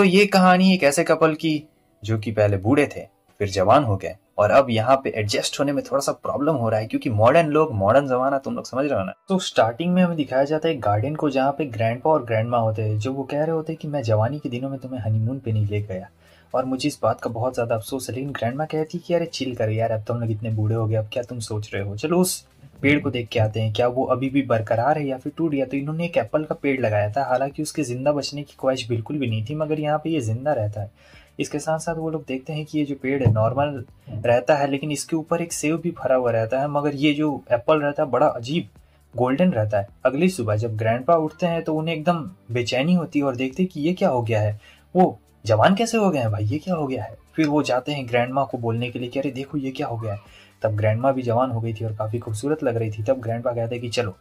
ये कहानी एक ऐसे कपल की जो कि पहले बूढ़े थे, फिर जवान हो गए और अब यहाँ पे एडजस्ट होने में थोड़ा सा प्रॉब्लम हो रहा है क्योंकि मॉडर्न लोग, मॉडर्न जमाना, तुम लोग समझ रहे हो ना। तो स्टार्टिंग में हमें दिखाया जाता है एक गार्डन को जहाँ पे ग्रैंडपा और ग्रैंडमा होते हैं, जो वो कह रहे होते हैं कि मैं जवानी के दिनों में तुम्हें हनीमून पे नहीं ले गया और मुझे इस बात का बहुत ज्यादा अफसोस है। लेकिन ग्रैंडमा कहती है कि अरे चिल कर यार, अब तो हम लोग इतने बूढ़े हो गए, अब क्या तुम सोच रहे हो, चलो उस पेड़ को देख के आते हैं, क्या वो अभी भी बरकरार है या फिर टूट गया। तो इन्होंने एक एप्पल का पेड़ लगाया था, हालांकि उसके जिंदा बचने की ख्वाहिश बिल्कुल भी नहीं थी, मगर यहाँ पे ये जिंदा रहता है। इसके साथ साथ वो लोग देखते हैं कि ये जो पेड़ है नॉर्मल रहता है, लेकिन इसके ऊपर एक सेव भी भरा हुआ रहता है, मगर ये जो एप्पल रहता है बड़ा अजीब गोल्डन रहता है। अगली सुबह जब ग्रैंडपा उठते हैं तो उन्हें एकदम बेचैनी होती है और देखते हैं कि ये क्या हो गया है, वो जवान कैसे हो गए हैं भाई, ये क्या हो गया है। फिर वो जाते हैं ग्रैंडमा को बोलने के लिए कि अरे देखो ये क्या हो गया है। तब ग्रैंडमा भी जवान हो गई थी और काफी खूबसूरत लग रही थी। तब ग्रैंडपा कहते हैं कि चलो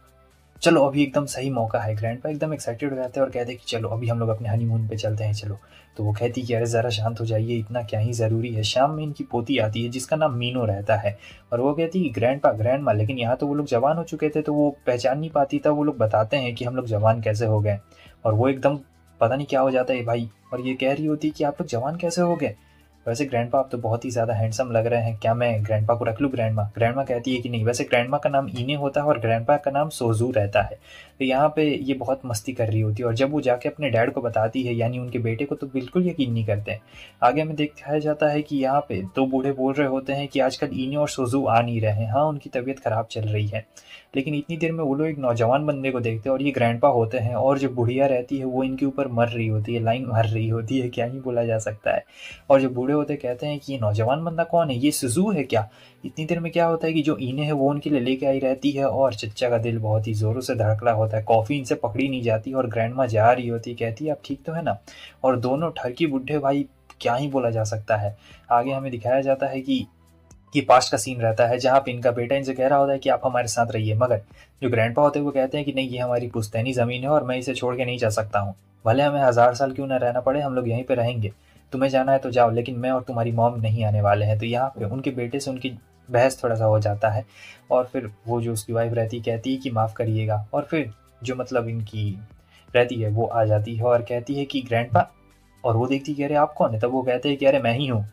चलो अभी एकदम सही मौका है। ग्रैंडपा एकदम एक्साइटेड हो जाते हैं और कहते हैं कि चलो अभी हम लोग अपने हनीमून पे चलते हैं, चलो। तो वो कहती है कि अरे ज़रा शांत हो जाइए, इतना क्या ही ज़रूरी है। शाम में इनकी पोती आती है जिसका नाम मीनू रहता है और वो कहती है कि ग्रैंडपा, ग्रैंडमा, लेकिन यहाँ तो वो लोग जवान हो चुके थे तो वो पहचान नहीं पाती। तब वो लोग बताते हैं कि हम लोग जवान कैसे हो गए और वो एकदम पता नहीं क्या हो जाता है भाई, और ये कह रही होती है कि आप लोग जवान कैसे हो गए। वैसे ग्रैंडपा आप तो बहुत ही ज़्यादा हैंडसम लग रहे हैं, क्या मैं ग्रैंडपा को रख लूँ ग्रैंडमा। ग्रैंडमा कहती है कि नहीं, वैसे ग्रैंडमा का नाम इने होता है और ग्रैंडपा का नाम सोजू रहता है। तो यहाँ पे ये बहुत मस्ती कर रही होती है और जब वो जाके अपने डैड को बताती है यानी उनके बेटे को, तो बिल्कुल यकीन नहीं करते हैं। आगे हमें दिखाया जाता है कि यहाँ पे दो बूढ़े बोल रहे होते हैं कि आजकल इने और सोजू आ नहीं रहे हैं, हाँ उनकी तबीयत खराब चल रही है। लेकिन इतनी देर में वो लोग एक नौजवान बंदे को देखते हैं और ये ग्रैंडपा होते हैं और जो बुढ़िया रहती है वो इनके ऊपर मर रही होती है, लाइन मार रही होती है, क्या ही बोला जा सकता है। और जो बूढ़े होते कहते हैं कि ये नौजवान बंदा कौन है, ये सुजू है क्या। इतनी देर में क्या होता है कि जो इने है वो उनके लिए लेके आई रहती है और चच्चा का दिल बहुत ही जोरों से धड़क रहा होता है। कॉफी इनसे पकड़ी नहीं जाती और ग्रैंडमा जा रही होती है, कहती है आप ठीक तो है ना। और दोनों ठरकी बुढ़े भाई, क्या ही बोला जा सकता है। आगे हमें दिखाया जाता है कि ये पास्ट का सीन रहता है जहाँ पे इनका बेटा इनसे कह रहा होता है कि आप हमारे साथ रहिए, मगर जो ग्रैंडपा होते हैं वो कहते हैं कि नहीं, ये हमारी पुश्तैनी ज़मीन है और मैं इसे छोड़ के नहीं जा सकता हूँ, भले हमें 1000 साल क्यों ना रहना पड़े, हम लोग यहीं पे रहेंगे। तुम्हें जाना है तो जाओ, लेकिन मैं और तुम्हारी मॉम नहीं आने वाले हैं। तो यहाँ पे उनके बेटे से उनकी बहस थोड़ा सा हो जाता है और फिर वो जो उसकी वाइफ रहती है कहती है कि माफ़ करिएगा, और फिर जो मतलब इनकी रहती है वो आ जाती है और कहती है कि ग्रैंडपा, और वो देखती है कि अरे आप कौन है। तब वो कहते हैं कि अरे मैं ही हूँ,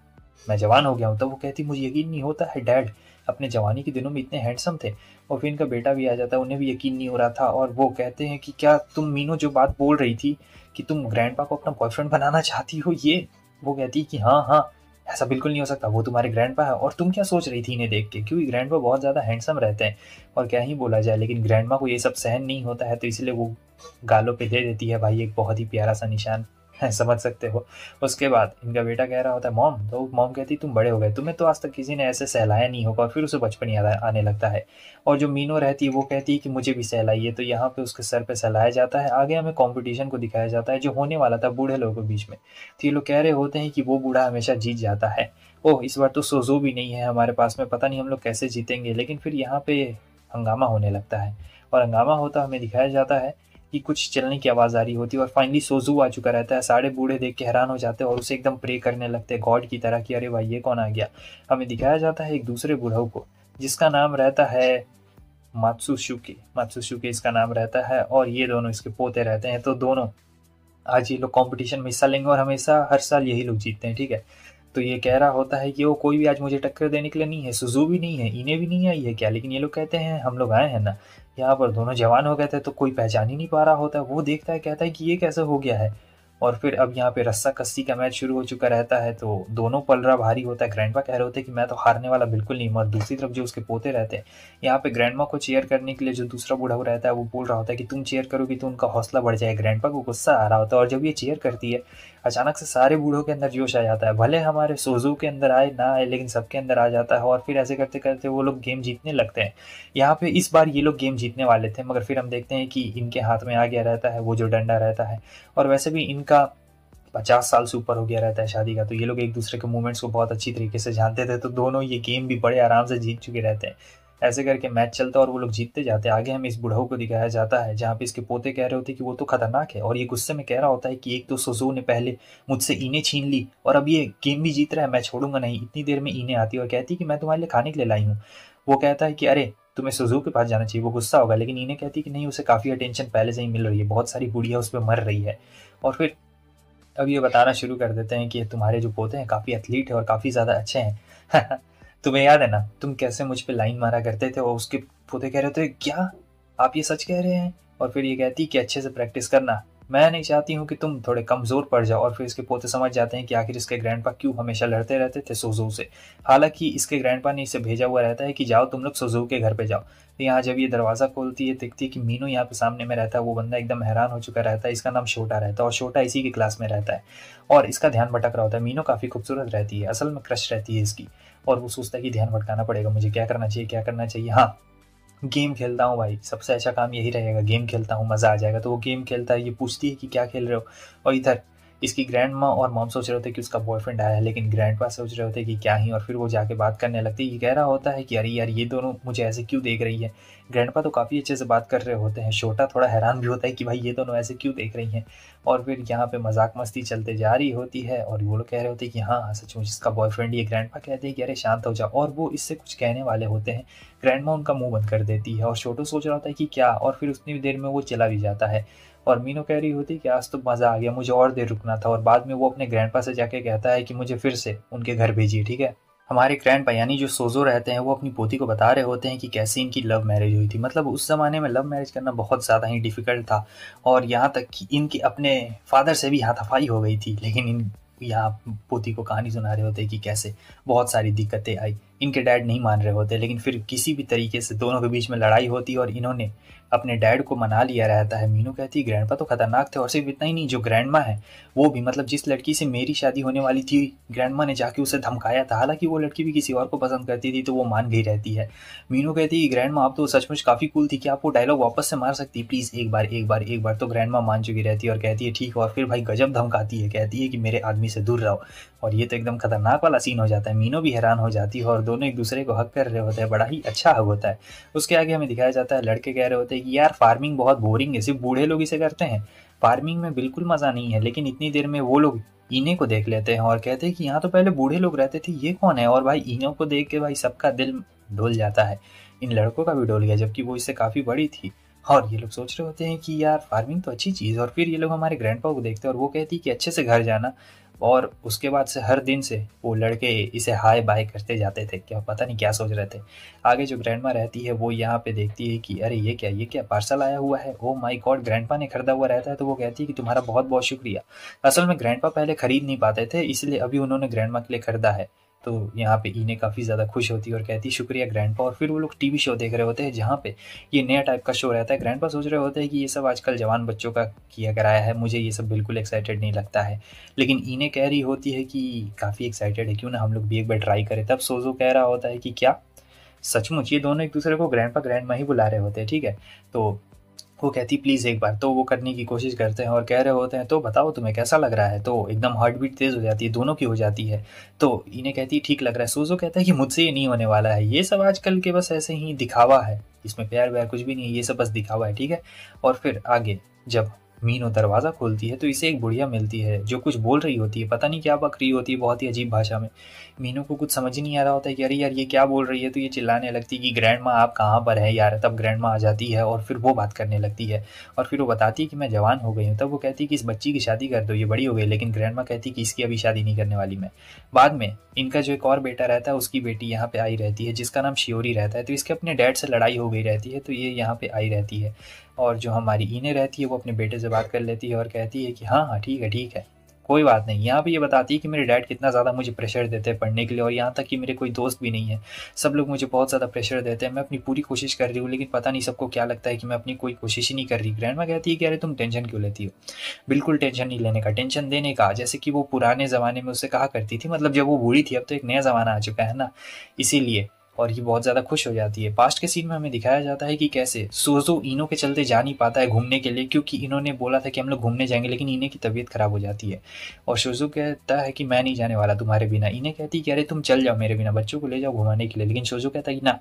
मैं जवान हो गया हूँ। तब वो कहती मुझे यकीन नहीं होता है डैड, अपने जवानी के दिनों में इतने हैंडसम थे। और फिर इनका बेटा भी आ जाता है, उन्हें भी यकीन नहीं हो रहा था और वो कहते हैं कि क्या तुम मीनू जो बात बोल रही थी कि तुम ग्रैंडपा को अपना बॉयफ्रेंड बनाना चाहती हो, ये। वो कहती है कि हाँ हाँ, ऐसा बिल्कुल नहीं हो सकता, वो तुम्हारे ग्रैंडपा है। और तुम क्या सोच रही थी इन्हें देख के, क्योंकि ग्रैंडपा बहुत ज़्यादा हैंडसम रहते हैं और क्या ही बोला जाए। लेकिन ग्रैंडमा को ये सब सहन नहीं होता है तो इसलिए वो गालों पे दे देती है भाई एक बहुत ही प्यारा सा निशान है, समझ सकते हो। उसके बाद इनका बेटा कह रहा होता है मॉम, तो मॉम कहती तुम बड़े हो गए, तुम्हें तो आज तक किसी ने ऐसे सहलाया नहीं होगा, और फिर उसे बचपन याद आने लगता है। और जो मीनू रहती है वो कहती है कि मुझे भी सहलाइए, तो यहाँ पे उसके सर पे सहलाया जाता है। आगे हमें कॉम्पिटिशन को दिखाया जाता है जो होने वाला था बूढ़े लोगों के बीच में। तो ये लोग कह रहे होते हैं कि वो बूढ़ा हमेशा जीत जाता है। ओह, इस बार तो सोजो भी नहीं है हमारे पास में, पता नहीं हम लोग कैसे जीतेंगे। लेकिन फिर यहाँ पे हंगामा होने लगता है और हंगामा होता हमें दिखाया जाता है कि कुछ चलने की आवाज़ आ रही होती है और फाइनली सोजू आ चुका रहता है। सारे बूढ़े देख के हैरान हो जाते हैं और उसे एकदम प्रे करने लगते हैं गॉड की तरह कि अरे भाई ये कौन आ गया। हमें दिखाया जाता है एक दूसरे बूढ़ऊ को जिसका नाम रहता है मात्सुशुके। मात्सुशुके इसका नाम रहता है और ये दोनों इसके पोते रहते हैं। तो दोनों आज ये लोग कंपटीशन में हिस्सा लेंगे और हमेशा हर साल यही लोग जीतते हैं, ठीक है। तो ये कह रहा होता है कि वो कोई भी आज मुझे टक्कर देने के लिए नहीं है, सुजू भी नहीं है, इन्हें भी नहीं आई है क्या। लेकिन ये लोग कहते हैं हम लोग आए हैं ना, यहाँ पर दोनों जवान हो गए थे तो कोई पहचान ही नहीं पा रहा होता है। वो देखता है, कहता है कि ये कैसे हो गया है। और फिर अब यहाँ पे रस्सा कस्सी का मैच शुरू हो चुका रहता है तो दोनों पलड़ा भारी होता है। ग्रैंडपा कह रहे होते हैं कि मैं तो हारने वाला बिल्कुल नहीं। मगर दूसरी तरफ जो उसके पोते रहते हैं, यहाँ पे ग्रैंडमा को चेयर करने के लिए जो दूसरा बूढ़ा रहता है वो बोल रहा होता है कि तुम चेयर करोगी तो उनका हौसला बढ़ जाए। ग्रैंडपा को गुस्सा आ रहा होता है और जब ये चेयर करती है अचानक से सारे बूढ़ों के अंदर जोश आ जाता है। भले हमारे सोजू के अंदर आए ना आए, लेकिन सबके अंदर आ जाता है और फिर ऐसे करते करते वो लोग गेम जीतने लगते हैं। यहाँ पे इस बार ये लोग गेम जीतने वाले थे मगर फिर हम देखते हैं कि इनके हाथ में आ गया रहता है वो जो डंडा रहता है। और वैसे भी इनका 50 साल से ऊपर हो गया रहता है शादी का, तो ये लोग एक दूसरे के मूवमेंट्स को बहुत अच्छी तरीके से जानते थे, तो दोनों ये गेम भी बड़े आराम से जीत चुके रहते हैं। ऐसे करके मैच चलता है और वो लोग जीतते जाते हैं। आगे हमें इस बुढ़ऊ को दिखाया जाता है जहाँ पे इसके पोते कह रहे होते हैं कि वो तो खतरनाक है और ये गुस्से में कह रहा होता है कि एक तो सोजो ने पहले मुझसे इन्हें छीन ली और अब ये गेम भी जीत रहा है, मैं छोड़ूंगा नहीं। इतनी देर में इन्हें आती है और कहती है कि मैं तुम्हारे लिए खाने के लिए लाई हूँ। वो कहता है कि अरे तुम्हें सुजू के पास जाना चाहिए, वो गुस्सा होगा। लेकिन इन्हें कहती है कि नहीं, उसे काफ़ी अटेंशन पहले से ही मिल रही है, बहुत सारी बुढ़िया उस पर मर रही है। और फिर अब ये बताना शुरू कर देते हैं कि तुम्हारे जो पोते हैं काफ़ी एथलीट है और काफ़ी ज़्यादा अच्छे हैं। तुम्हें याद है ना तुम कैसे मुझ पे लाइन मारा करते थे और उसके पोते कह रहे थे क्या आप ये सच कह रहे हैं? और फिर ये कहती कि अच्छे से प्रैक्टिस करना, मैं नहीं चाहती हूँ कि तुम थोड़े कमज़ोर पड़ जाओ। और फिर इसके पोते समझ जाते हैं कि आखिर इसके ग्रैंडपा क्यों हमेशा लड़ते रहते थे सोज़ो से। हालांकि इसके ग्रैंडपा ने इसे भेजा हुआ रहता है कि जाओ तुम लोग सोज़ो के घर पे जाओ। तो यहाँ जब ये दरवाज़ा खोलती है दिखती है कि मीनू यहाँ पे सामने में रहता है। वो बंदा एकदम हैरान हो चुका रहता है। इसका नाम शोटा रहता है और शोटा इसी की क्लास में रहता है और इसका ध्यान भटक रहा होता है। मीनू काफ़ी खूबसूरत रहती है, असल में क्रश रहती है इसकी। और वो सोचता है कि ध्यान भटकाना पड़ेगा, मुझे क्या करना चाहिए क्या करना चाहिए। हाँ, गेम खेलता हूँ भाई, सबसे अच्छा काम यही रहेगा, गेम खेलता हूँ मज़ा आ जाएगा। तो वो गेम खेलता है। ये पूछती है कि क्या खेल रहे हो? और इधर इसकी ग्रैंड माँ और मॉम सोच रहे होते कि उसका बॉयफ्रेंड आया है, लेकिन ग्रैंड पा सोच रहे होते कि क्या ही। और फिर वो जाके बात करने लगती है। ये कह रहा होता है कि अरे यार ये दोनों मुझे ऐसे क्यों देख रही है। ग्रैंड पा तो काफ़ी अच्छे से बात कर रहे होते हैं। छोटा थोड़ा हैरान भी होता है कि भाई ये दोनों ऐसे क्यों देख रही हैं। और फिर यहाँ पे मजाक मस्ती चलते जा रही होती है और वो लोग कह रहे होते हैं कि हाँ हाँ सचमुच इसका बॉयफ्रेंड। ये ग्रैंड पा कहते हैं कि अरे शांत हो जाओ। और वो इससे कुछ कहने वाले होते हैं, ग्रैंड माँ उनका मुंह बंद कर देती है और छोटू सोच रहा होता है कि क्या। और फिर उतनी देर में वो चला भी जाता है और मीनू कह रही होती है कि आज तो मज़ा आ गया, मुझे और देर रुकना था। और बाद में वो अपने ग्रैंडपा से जाके कहता है कि मुझे फिर से उनके घर भेजिए, ठीक है। हमारे ग्रैंडपा यानी जो सोजो रहते हैं वो अपनी पोती को बता रहे होते हैं कि कैसे इनकी लव मैरिज हुई थी। मतलब उस ज़माने में लव मैरिज करना बहुत ज़्यादा ही डिफ़िकल्ट था और यहाँ तक कि इनके अपने फादर से भी हाथापाई हो गई थी। लेकिन इन यहाँ पोती को कहानी सुना रहे होते हैं कि कैसे बहुत सारी दिक्कतें आई। इनके डैड नहीं मान रहे होते, लेकिन फिर किसी भी तरीके से दोनों के बीच में लड़ाई होती है और इन्होंने अपने डैड को मना लिया रहता है। मीनू कहती है ग्रैंडपा तो खतरनाक थे और सिर्फ इतना ही नहीं, जो ग्रैंडमा है वो भी, मतलब जिस लड़की से मेरी शादी होने वाली थी ग्रैंडमा ने जाके उसे धमकाया था। हालांकि वो लड़की भी किसी और को पसंद करती थी तो वो मान गई रहती है। मीनू कहती है ग्रैंडमा आप तो सचमुच काफ़ी कूल थी, क्या आप वो डायलॉग वापस से मार सकती प्लीज़, एक बार एक बार एक बार। तो ग्रैंडमा मान चुकी रहती है और कहती है ठीक। और फिर भाई गजब धमकाती है, कहती है कि मेरे आदमी से दूर रहो। और ये तो एकदम खतरनाक वाला सीन हो जाता है। मीनू भी हैरान हो जाती है और दोनों एक दूसरे को हक कर रहे होते हैं। बड़ा ही अच्छा हक होता है। उसके आगे हमें दिखाया जाता है लड़के कह रहे होते हैं कि यार फार्मिंग बहुत बोरिंग है, सिर्फ बूढ़े लोग इसे करते हैं, फार्मिंग में बिल्कुल मज़ा नहीं है। लेकिन इतनी देर में वो लोग इने को देख लेते हैं और कहते हैं कि यहाँ तो पहले बूढ़े लोग रहते थे, ये कौन है। और भाई इनो को देख के भाई सबका दिल डोल जाता है। इन लड़कों का भी डोल गया, जबकि वो इससे काफ़ी बड़ी थी। और ये लोग सोच रहे होते हैं कि यार फार्मिंग तो अच्छी चीज़। और फिर ये लोग हमारे ग्रैंडपा को देखते हैं और वो कहती है कि अच्छे से घर जाना। और उसके बाद से हर दिन से वो लड़के इसे हाय बाय करते जाते थे, क्या पता नहीं क्या सोच रहे थे। आगे जो ग्रैंडमा रहती है वो यहाँ पे देखती है कि अरे ये क्या पार्सल आया हुआ है, ओ माय गॉड। ग्रैंडपा ने खरीदा हुआ रहता है तो वो कहती है कि तुम्हारा बहुत बहुत शुक्रिया। असल में ग्रैंडपा पहले खरीद नहीं पाते थे, इसलिए अभी उन्होंने ग्रैंडमा के लिए खरीदा है। तो यहाँ पे इने काफ़ी ज़्यादा खुश होती है और कहती है शुक्रिया ग्रैंडपा। और फिर वो लोग टीवी शो देख रहे होते हैं जहाँ पे ये नया टाइप का शो रहता है। ग्रैंडपा सोच रहे होते हैं कि ये सब आजकल जवान बच्चों का किया कराया है, मुझे ये सब बिल्कुल एक्साइटेड नहीं लगता है। लेकिन इने कह रही होती है कि काफ़ी एक्साइटेड है, क्यों ना हम लोग भी एक बार ट्राई करें। तब सोजो कह रहा होता है कि क्या सचमुच। ये दोनों एक दूसरे को ग्रैंडपा ग्रैंडमा ही बुला रहे होते हैं, ठीक है। तो वो कहती प्लीज़ एक बार। तो वो करने की कोशिश करते हैं और कह रहे होते हैं तो बताओ तुम्हें कैसा लग रहा है। तो एकदम हार्ट बीट तेज़ हो जाती है, दोनों की हो जाती है। तो इन्हें कहती है ठीक लग रहा है। सोजो कहता है कि मुझसे ये नहीं होने वाला है, ये सब आजकल के बस ऐसे ही दिखावा है, इसमें प्यार व्यार कुछ भी नहीं है, ये सब बस दिखावा है, ठीक है। और फिर आगे जब मीनू दरवाज़ा खोलती है तो इसे एक बुढ़िया मिलती है जो कुछ बोल रही होती है, पता नहीं क्या बक रही होती है बहुत ही अजीब भाषा में। मीनू को कुछ समझ ही नहीं आ रहा होता है कि अरे यार ये क्या बोल रही है। तो ये चिल्लाने लगती है कि ग्रैंड माँ आप कहाँ पर है यार। तब ग्रैंड माँ आ जाती है और फिर वो बात करने लगती है और फिर वो बताती है कि मैं जवान हो गई हूँ। तब वो कहती है कि इस बच्ची की शादी कर दो, ये बड़ी हो गई। लेकिन ग्रैंड माँ कहती है कि इसकी अभी शादी नहीं करने वाली मैं। बाद में इनका जो एक और बेटा रहता है उसकी बेटी यहाँ पे आई रहती है जिसका नाम शियोरी रहता है। तो इसके अपने डैड से लड़ाई हो गई रहती है तो ये यहाँ पे आई रहती है। और जो हमारी इने रहती है वो अपने बेटे से बात कर लेती है और कहती है कि हाँ हाँ ठीक है कोई बात नहीं। यहाँ पे ये बताती है कि मेरे डैड कितना ज़्यादा मुझे प्रेशर देते हैं पढ़ने के लिए और यहाँ तक कि मेरे कोई दोस्त भी नहीं है, सब लोग मुझे बहुत ज़्यादा प्रेशर देते हैं। मैं अपनी पूरी कोशिश कर रही हूँ लेकिन पता नहीं सबको क्या लगता है कि मैं अपनी कोई कोशिश ही नहीं कर रही। ग्रैंडमा कहती है कि अरे तुम टेंशन क्यों लेती हो, बिल्कुल टेंशन नहीं लेने का, टेंशन देने का। जैसे कि वो पुराने ज़माने में उससे कहा करती थी, मतलब जब वो बूढ़ी थी, अब तो एक नया ज़माना आ चुका है ना, इसीलिए। और ये बहुत ज़्यादा खुश हो जाती है। पास्ट के सीन में हमें दिखाया जाता है कि कैसे सोजो इनो के चलते जा नहीं पाता है घूमने के लिए, क्योंकि इन्होंने बोला था कि हम लोग घूमने जाएंगे, लेकिन इन्हें की तबीयत खराब हो जाती है और सोजो कहता है कि मैं नहीं जाने वाला तुम्हारे बिना। इन्हें कहती है कि अरे तुम चल जाओ मेरे बिना, बच्चों को ले जाओ घुमाने के लिए। लेकिन सोजो कहता है कि ना,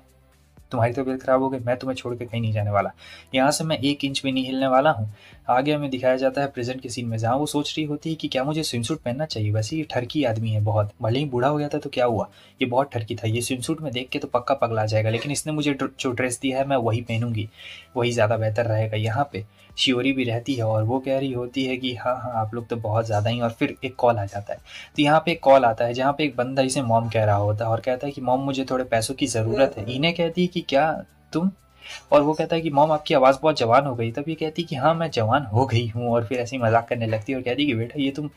तुम्हारी तबीयत खराब हो गई, मैं तुम्हें छोड़ के कहीं नहीं जाने वाला, यहाँ से मैं 1 इंच भी नहीं हिलने वाला हूँ। आगे हमें दिखाया जाता है प्रेजेंट के सीन में जहाँ वो सोच रही होती है कि क्या मुझे स्विम सूट पहनना चाहिए। वैसे ये ठरकी आदमी है बहुत, भले ही बूढ़ा हो गया था तो क्या हुआ, ये बहुत ठरकी था, ये स्विम सूट में देख के तो पक्का पगला जाएगा। लेकिन इसने मुझे जो ड्रेस दिया है मैं वही पहनूंगी, वही ज़्यादा बेहतर रहेगा। यहाँ पे शियोरी भी रहती है और वो कह रही होती है कि हाँ हाँ आप लोग तो बहुत ज़्यादा ही। और फिर एक कॉल आ जाता है, तो यहाँ पे एक कॉल आता है जहाँ पे एक बंदा इसे मॉम कह रहा होता है और कहता है कि मॉम मुझे थोड़े पैसों की ज़रूरत है। इन्हें कहती है कि क्या तुम, और वो कहता है कि मॉम आपकी आवाज़ बहुत जवान हो गई। तब ये कहती है कि हाँ मैं जवान हो गई हूँ, और फिर ऐसे ही मजाक करने लगती है और कहती है कि बेटा ये तुम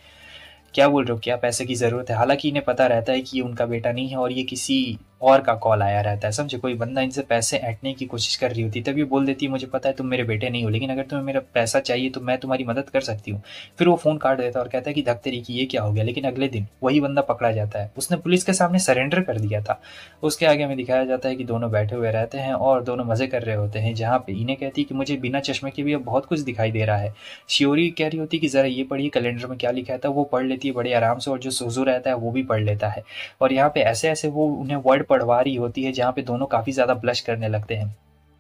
क्या बोल रहे हो, क्या पैसे की ज़रूरत है। हालांकि इन्हें पता रहता है कि ये उनका बेटा नहीं है और ये किसी और का कॉल आया रहता है, समझे, कोई बंदा इनसे पैसे ऐंठने की कोशिश कर रही होती है। तब ये बोल देती है मुझे पता है तुम मेरे बेटे नहीं हो, लेकिन अगर तुम्हें मेरा पैसा चाहिए तो मैं तुम्हारी मदद कर सकती हूँ। फिर वो फ़ोन काट देता है और कहता है कि धक्तरी की ये क्या हो गया। लेकिन अगले दिन वही बंदा पकड़ा जाता है, उसने पुलिस के सामने सरेंडर कर दिया था। उसके आगे हमें दिखाया जाता है कि दोनों बैठे हुए रहते हैं और दोनों मज़े कर रहे होते हैं, जहाँ पे इन्हें कहती है कि मुझे बिना चश्मे के भी अब बहुत कुछ दिखाई दे रहा है। शियोरी कह रही होती है कि ज़रा ये पढ़िए कैलेंडर में क्या लिखा था। वो पढ़ लेती है बड़े आराम से, और जो सुजू रहता है वो भी पढ़ लेता है। और यहाँ पे ऐसे ऐसे वो उन्हें वर्ड पढ़वा रही होती है जहाँ पे दोनों काफ़ी ज़्यादा ब्लश करने लगते हैं,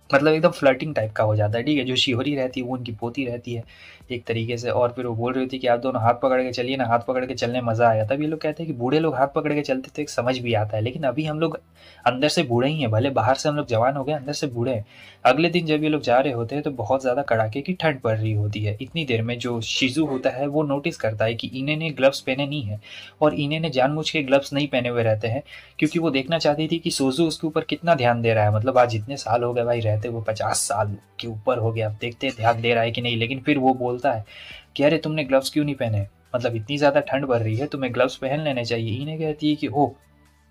मतलब एकदम फ्लर्टिंग टाइप का हो जाता है, ठीक है। जो शिहोरी रहती है वो उनकी पोती रहती है एक तरीके से। और फिर वो बोल रही होती है कि आप दोनों हाथ पकड़ के चलिए ना, हाथ पकड़ के चलने मज़ा आया। तब ये लोग कहते हैं कि बूढ़े लोग हाथ पकड़ के चलते तो एक समझ भी आता है, लेकिन अभी हम लोग अंदर से बूढ़े ही हैं, भले बाहर से हम लोग जवान हो गए, अंदर से बूढ़े हैं। अगले दिन जब ये लोग जा रहे होते हैं तो बहुत ज़्यादा कड़ाके की ठंड पड़ रही होती है। इतनी देर में जो शिजू होता है वो नोटिस करता है कि इन्हें ने ग्लव्स पहने नहीं है, और इन्हें ने जानबूझ के ग्लव्स नहीं पहने हुए रहते हैं, क्योंकि वो देखना चाहती थी कि सोजू उसके ऊपर कितना ध्यान दे रहा है। मतलब आज इतने साल हो गए भाई रहते हुए, 50 साल के ऊपर हो गया, अब देखते हैं ध्यान दे रहा है कि नहीं। लेकिन फिर वो बोलता है कि अरे तुमने ग्लव्स क्यों नहीं पहने, मतलब इतनी ज़्यादा ठंड बढ़ रही है, तुम्हें ग्लव्स पहन लेने चाहिए। इन्हें कहती है कि ओह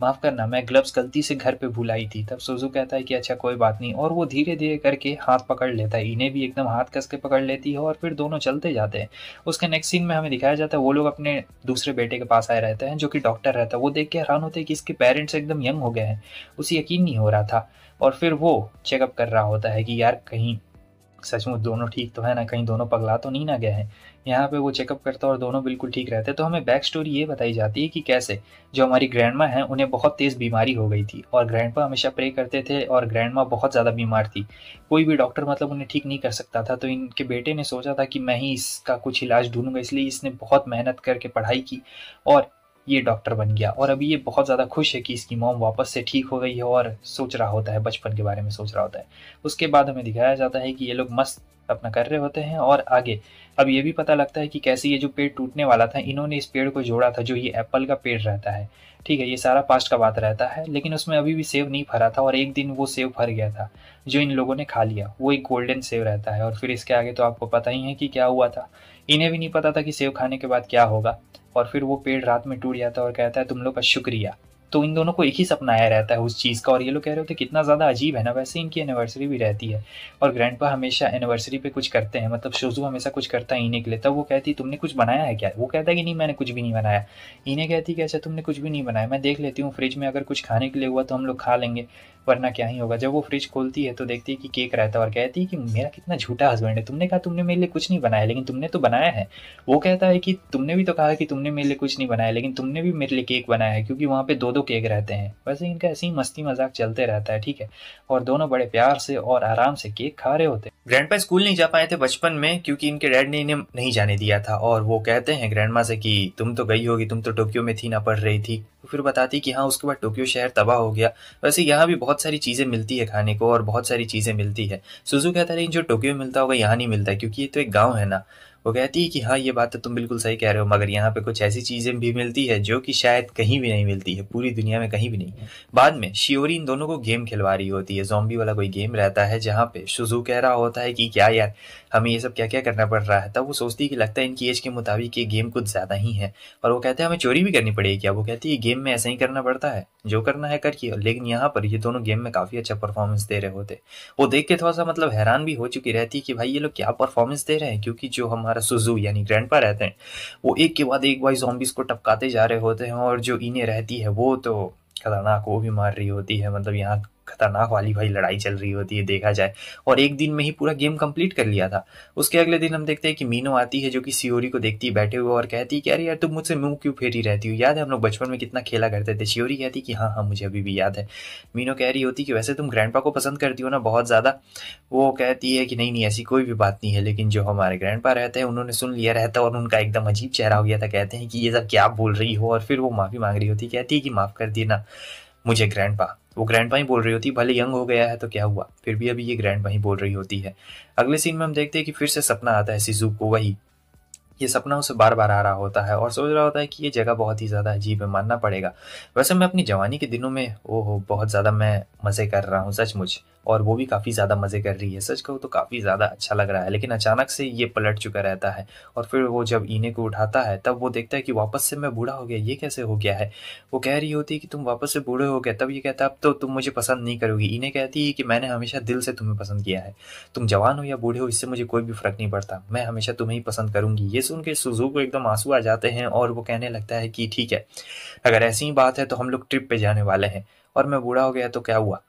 माफ़ करना, मैं ग्लव्स गलती से घर पे भूल आई थी। तब सोजू कहता है कि अच्छा कोई बात नहीं, और वो धीरे धीरे करके हाथ पकड़ लेता है। इन्हें भी एकदम हाथ कस के पकड़ लेती है और फिर दोनों चलते जाते हैं। उसके नेक्स्ट सीन में हमें दिखाया जाता है वो लोग अपने दूसरे बेटे के पास आए रहते हैं जो कि डॉक्टर रहता है। वो देख के हैरान होते हैं कि इसके पेरेंट्स एकदम यंग हो गए हैं, उसे यकीन नहीं हो रहा था। और फिर वो चेकअप कर रहा होता है कि यार कहीं सचमुच दोनों ठीक तो है ना, कहीं दोनों पगला तो नहीं ना गए हैं। यहाँ पे वो चेकअप करता है और दोनों बिल्कुल ठीक रहते हैं। तो हमें बैक स्टोरी ये बताई जाती है कि कैसे जो हमारी ग्रैंडमा है उन्हें बहुत तेज़ बीमारी हो गई थी, और ग्रैंडपा हमेशा प्रे करते थे, और ग्रैंडमा बहुत ज़्यादा बीमार थी। कोई भी डॉक्टर मतलब उन्हें ठीक नहीं कर सकता था। तो इनके बेटे ने सोचा था कि मैं ही इसका कुछ इलाज ढूंढूंगा, इसलिए इसने बहुत मेहनत करके पढ़ाई की और ये डॉक्टर बन गया। और अभी ये बहुत ज़्यादा खुश है कि इसकी मॉम वापस से ठीक हो गई है, और सोच रहा होता है बचपन के बारे में सोच रहा होता है। उसके बाद हमें दिखाया जाता है कि ये लोग मस्त अपना कर रहे होते हैं, और आगे अब ये भी पता लगता है कि कैसे ये जो पेड़ टूटने वाला था इन्होंने इस पेड़ को जोड़ा था, जो ये एप्पल का पेड़ रहता है, ठीक है। ये सारा पास्ट का बात रहता है, लेकिन उसमें अभी भी सेब नहीं फरा था, और एक दिन वो सेब फर गया था जो इन लोगों ने खा लिया। वो एक गोल्डन सेब रहता है। और फिर इसके आगे तो आपको पता ही है कि क्या हुआ था। इन्हें भी नहीं पता था कि सेब खाने के बाद क्या होगा। और फिर वो पेड़ रात में टूट जाता है और कहता है तुम लोग का शुक्रिया। तो इन दोनों को एक ही सपना आया रहता है उस चीज़ का, और ये लोग कह रहे होते कितना ज़्यादा अजीब है ना। वैसे इनकी एनिवर्सरी भी रहती है, और ग्रैंडपा हमेशा एनिवर्सरी पे कुछ करते हैं, मतलब शोजू हमेशा कुछ करता है इन्हें के लिए। तब वो कहती तुमने कुछ बनाया है क्या। वो कहता है कि नहीं मैंने कुछ भी नहीं बनाया। इन्हें कहती कि अच्छा तुमने कुछ भी नहीं बनाया, मैं देख लेती हूँ फ्रिज में अगर कुछ खाने के लिए हुआ तो हम लोग खा लेंगे, वरना क्या ही होगा। जब वो फ्रिज खोलती है तो देखती है कि केक रहता है, और कहती है कि मेरा कितना झूठा हस्बैंड है, तुमने कहा तुमने मेरे लिए कुछ नहीं बनाया लेकिन तुमने तो बनाया है। वो कहता है कि तुमने भी तो कहा कि तुमने मेरे लिए कुछ नहीं बनाया, लेकिन तुमने भी मेरे लिए केक बनाया है, क्योंकि वहाँ पे दो दो केक रहते हैं। वैसे इनका ऐसे ही मस्ती मजाक चलते रहता है, ठीक है। और दोनों बड़े प्यार से और आराम से केक खा रहे होते हैं। ग्रैंडपा स्कूल नहीं जा पाए थे बचपन में क्योंकि इनके डैड ने इन्हें नहीं जाने दिया था, और वो कहते हैं ग्रैंडमा से कि तुम तो गई होगी, तुम तो टोक्यो में थी ना, पढ़ रही थी। तो फिर बताती कि हाँ उसके बाद टोक्यो शहर तबाह हो गया। वैसे यहाँ भी बहुत सारी चीज़ें मिलती है खाने को, और बहुत सारी चीज़ें मिलती है। सुजू कहता है लेकिन जो टोक्यो में मिलता होगा यहाँ नहीं मिलता है, क्योंकि ये तो एक गाँव है ना। वो कहती है कि हाँ ये बात तो तुम बिल्कुल सही कह रहे हो, मगर यहाँ पे कुछ ऐसी चीज़ें भी मिलती है जो कि शायद कहीं भी नहीं मिलती है, पूरी दुनिया में कहीं भी नहीं। बाद में शियोरी इन दोनों को गेम खिलवा रही होती है, ज़ॉम्बी वाला कोई गेम रहता है जहाँ पे शुजू कह रहा होता है कि क्या यार हमें ये सब क्या क्या करना पड़ रहा है। तब वो सोचती है कि लगता है इनकी एज के मुताबिक ये गेम कुछ ज़्यादा ही है, और वो कहते हैं हमें चोरी भी करनी पड़ेगी क्या। वो कहती है गेम में ऐसा ही करना पड़ता है, जो करना है करिए। लेकिन यहाँ पर ये दोनों गेम में काफ़ी अच्छा परफॉर्मेंस दे रहे होते। वो देख के थोड़ा सा मतलब हैरान भी हो चुकी रहती है कि भाई ये लोग क्या परफॉर्मेंस दे रहे हैं, क्योंकि जो हमारा सुजू यानी ग्रैंडपा रहते हैं वो एक के बाद एक भाई ज़ॉम्बीज को टपकाते जा रहे होते हैं, और जो इन्हें रहती है वो तो खतरनाक वो भी मार रही होती है। मतलब यहाँ खतरनाक वाली भाई लड़ाई चल रही होती है देखा जाए, और एक दिन में ही पूरा गेम कंप्लीट कर लिया था। उसके अगले दिन हम देखते हैं कि मीनो आती है जो कि शियोरी को देखती है बैठे हुए, और कहती है कि अरे यार तुम मुझसे मुंह क्यों फेरी रहती हो, याद है हम लोग बचपन में कितना खेला करते थे। शियोरी कहती कि हाँ हाँ मुझे अभी भी याद है। मीनो कह रही होती कि वैसे तुम ग्रैंडपा को पसंद करती हो ना बहुत ज़्यादा। वो कहती है कि नहीं नहीं ऐसी कोई भी बात नहीं है, लेकिन जो हमारे ग्रैंडपा रहते हैं उन्होंने सुन लिया रहता है और उनका एकदम अजीब चेहरा हो गया था। कहते हैं कि ये सब क्या बोल रही हो, और फिर वो माफ़ी मांग रही होती, कहती है कि माफ़ कर देना मुझे ग्रैंडपा, वो ग्रैंडपा ही बोल रही होती है, भले यंग हो गया है तो क्या हुआ, फिर भी अभी ये ग्रैंडपा ही बोल रही होती है। अगले सीन में हम देखते हैं कि फिर से सपना आता है शिज़ुको, वही ये सपना उसे बार-बार आ रहा होता है और सोच रहा होता है कि ये जगह बहुत ही ज़्यादा अजीब है, मानना पड़ेगा। वैसे मैं अपनी जवानी के दिनों में ओहो! बहुत ज़्यादा मैं मज़े कर रहा हूँ सचमुच, और वो भी काफ़ी ज़्यादा मज़े कर रही है। सच कहूँ तो काफ़ी ज़्यादा अच्छा लग रहा है, लेकिन अचानक से ये पलट चुका रहता है और फिर वो जब इने को उठाता है, तब वो देखता है कि वापस से मैं बूढ़ा हो गया, ये कैसे हो गया है? वो कह रही होती है कि तुम वापस से बूढ़े हो गए, तब ये कहता है अब तो तुम मुझे पसंद नहीं करोगी। इने कहती है कि मैंने हमेशा दिल से तुम्हें पसंद किया है। तुम जवान हो या बूढ़े हो इससे मुझे कोई भी फ़र्क नहीं पड़ता, मैं हमेशा तुम्हें ही पसंद करूँगी। ये सुन के सुज़ू को एकदम आँसू आ जाते हैं और वो कहने लगता है कि ठीक है, अगर ऐसी ही बात है तो हम लोग ट्रिप पे जाने वाले हैं, और मैं बूढ़ा हो गया तो क्या हुआ?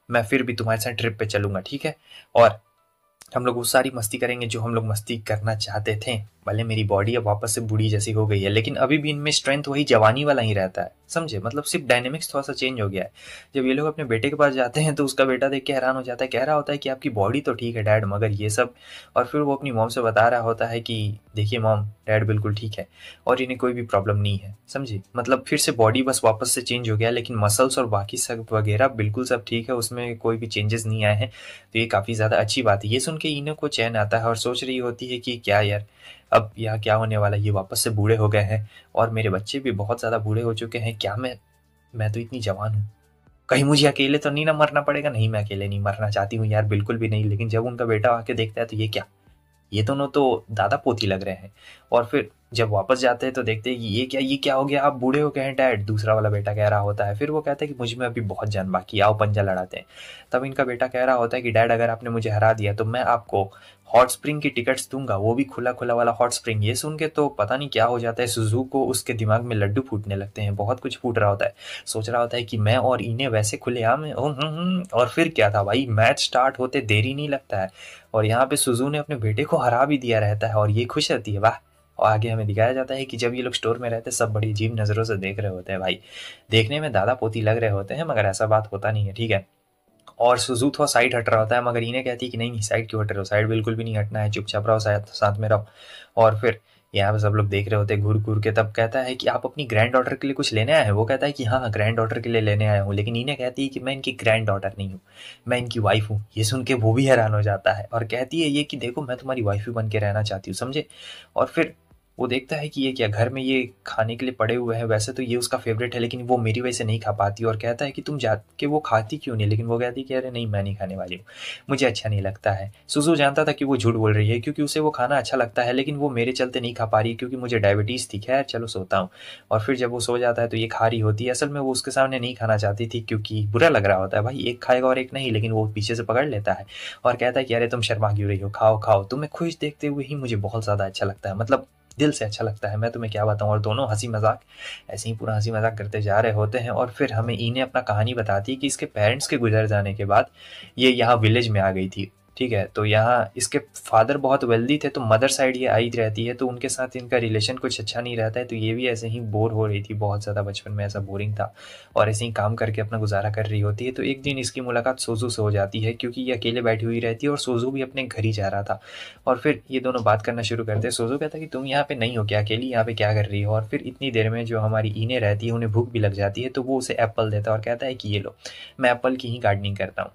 मैं फिर भी तुम्हारे साथ ट्रिप पे चलूँगा, ठीक है? और हम लोग वो सारी मस्ती करेंगे जो हम लोग मस्ती करना चाहते थे। भले मेरी बॉडी अब वापस से बूढ़ी जैसी हो गई है, लेकिन अभी भी इनमें स्ट्रेंथ वही जवानी वाला ही रहता है, समझे? मतलब सिर्फ डायनेमिक्स थोड़ा सा चेंज हो गया है। जब ये लोग अपने बेटे के पास जाते हैं तो उसका बेटा देख के हैरान हो जाता है, कह रहा होता है कि आपकी बॉडी तो ठीक है डैड, मगर ये सब। और फिर वो अपनी मॉम से बता रहा होता है कि देखिए मॉम, डैड बिल्कुल ठीक है और इन्हें कोई भी प्रॉब्लम नहीं है, समझी? मतलब फिर से बॉडी बस वापस से चेंज हो गया, लेकिन मसल्स और बाकी सब वगैरह बिल्कुल सब ठीक है, उसमें कोई भी चेंजेस नहीं आए हैं। तो ये काफ़ी ज़्यादा अच्छी बात है। ये सुन के इनो को चैन आता है और सोच रही होती है कि क्या यार, अब यहाँ क्या होने वाला है, ये वापस से बूढ़े हो गए हैं और मेरे बच्चे भी बहुत ज़्यादा बूढ़े हो चुके हैं। क्या मैं तो इतनी जवान हूँ, कहीं मुझे अकेले तो नहीं ना मरना पड़ेगा? नहीं, मैं अकेले नहीं मरना चाहती हूँ यार, बिल्कुल भी नहीं। लेकिन जब उनका बेटा आके देखता है तो ये क्या, ये दोनों तो दादा पोती लग रहे हैं। और फिर जब वापस जाते हैं तो देखते हैं कि ये क्या हो गया, आप बूढ़े हो गए हैं डैड, दूसरा वाला बेटा कह रहा होता है। फिर वो कहता है कि मुझ में अभी बहुत जान बाकी है, आओ पंजा लड़ाते हैं। तब इनका बेटा कह रहा होता है कि डैड अगर आपने मुझे हरा दिया तो मैं आपको हॉट स्प्रिंग की टिकट्स दूंगा, वो भी खुला खुला वाला हॉट स्प्रिंग। ये सुन के तो पता नहीं क्या हो जाता है सुजू को, उसके दिमाग में लड्डू फूटने लगते हैं, बहुत कुछ फूट रहा होता है। सोच रहा होता है कि मैं और इन्हें वैसे खुलेआम में और फिर क्या था भाई, मैच स्टार्ट होते देरी नहीं लगता है और यहाँ पे सुजू ने अपने बेटे को हरा भी दिया रहता है और ये खुश रहती है, वाह। और आगे हमें दिखाया जाता है कि जब ये लोग स्टोर में रहते हैं सब बड़ी अजीब नज़रों से देख रहे होते हैं भाई, देखने में दादा पोती लग रहे होते हैं मगर ऐसा बात होता नहीं है, ठीक है। और सुजू थोड़ा साइड हट रहा होता है मगर इन्हें कहती है कि नहीं नहीं, साइड क्यों हट रहे हो, साइड बिल्कुल भी नहीं हटना है, चुपचाप रहो, साथ साथ में रहो। और फिर यहाँ पे सब लोग देख रहे होते हैं घूर घूर के। तब कहता है कि आप अपनी ग्रैंड डॉटर के लिए कुछ लेने आए हैं? वो कहता है कि हाँ ग्रैंड डॉटर के लिए लेने आया हूँ, लेकिन इन्हें कहती है कि मैं इनकी ग्रैंड डॉटर नहीं हूँ, मैं इनकी वाइफ हूँ। ये सुन के वो भी हैरान हो जाता है और कहती है ये कि देखो मैं तुम्हारी वाइफ ही बन के रहना चाहती हूँ, समझे? और फिर वो देखता है कि ये क्या, घर में ये खाने के लिए पड़े हुए हैं, वैसे तो ये उसका फेवरेट है लेकिन वो मेरी वजह से नहीं खा पाती, और कहता है कि तुम जाके वो खाती क्यों नहीं? लेकिन वो कहती है कि अरे नहीं, मैं नहीं खाने वाली हूँ, मुझे अच्छा नहीं लगता है। सुसु जानता था कि वो झूठ बोल रही है क्योंकि उसे वो खाना अच्छा लगता है, लेकिन वो मेरे चलते नहीं खा पा रही क्योंकि मुझे डायबिटीज़ थी। खैर चलो सोता हूँ। और फिर जब वो सो जाता है तो ये खा रही होती है। असल में वो उसके सामने नहीं खाना चाहती थी क्योंकि बुरा लग रहा होता है भाई, एक खाएगा और एक नहीं, लेकिन वो पीछे से पकड़ लेता है और कहता है कि अरे तुम शर्मा क्यों रही हो, खाओ खाओ, तुम्हें खुश देखते हुए ही मुझे बहुत ज़्यादा अच्छा लगता है, मतलब दिल से अच्छा लगता है, मैं तुम्हें क्या बताऊँ। और दोनों हंसी मजाक ऐसे ही पूरा हंसी मजाक करते जा रहे होते हैं और फिर हमें इन्हें अपना कहानी बताती है कि इसके पेरेंट्स के गुजर जाने के बाद ये यहाँ विलेज में आ गई थी, ठीक है। तो यहाँ इसके फादर बहुत वेल्दी थे तो मदर साइड ये आई रहती है, तो उनके साथ इनका रिलेशन कुछ अच्छा नहीं रहता है, तो ये भी ऐसे ही बोर हो रही थी बहुत ज़्यादा, बचपन में ऐसा बोरिंग था और ऐसे ही काम करके अपना गुजारा कर रही होती है। तो एक दिन इसकी मुलाकात सोजू से हो जाती है क्योंकि ये अकेले बैठी हुई रहती है और सोजू भी अपने घर ही जा रहा था। और फिर ये दोनों बात करना शुरू करते हैं। सोजू कहता है कि तुम यहाँ पे नहीं हो क्या, अकेली यहाँ पे क्या कर रही हो? और फिर इतनी देर में जो हमारी इने रहती है उन्हें भूख भी लग जाती है, तो वो उसे एप्पल देता है और कहता है कि ये लो, मैं एप्पल की ही गार्डनिंग करता हूँ।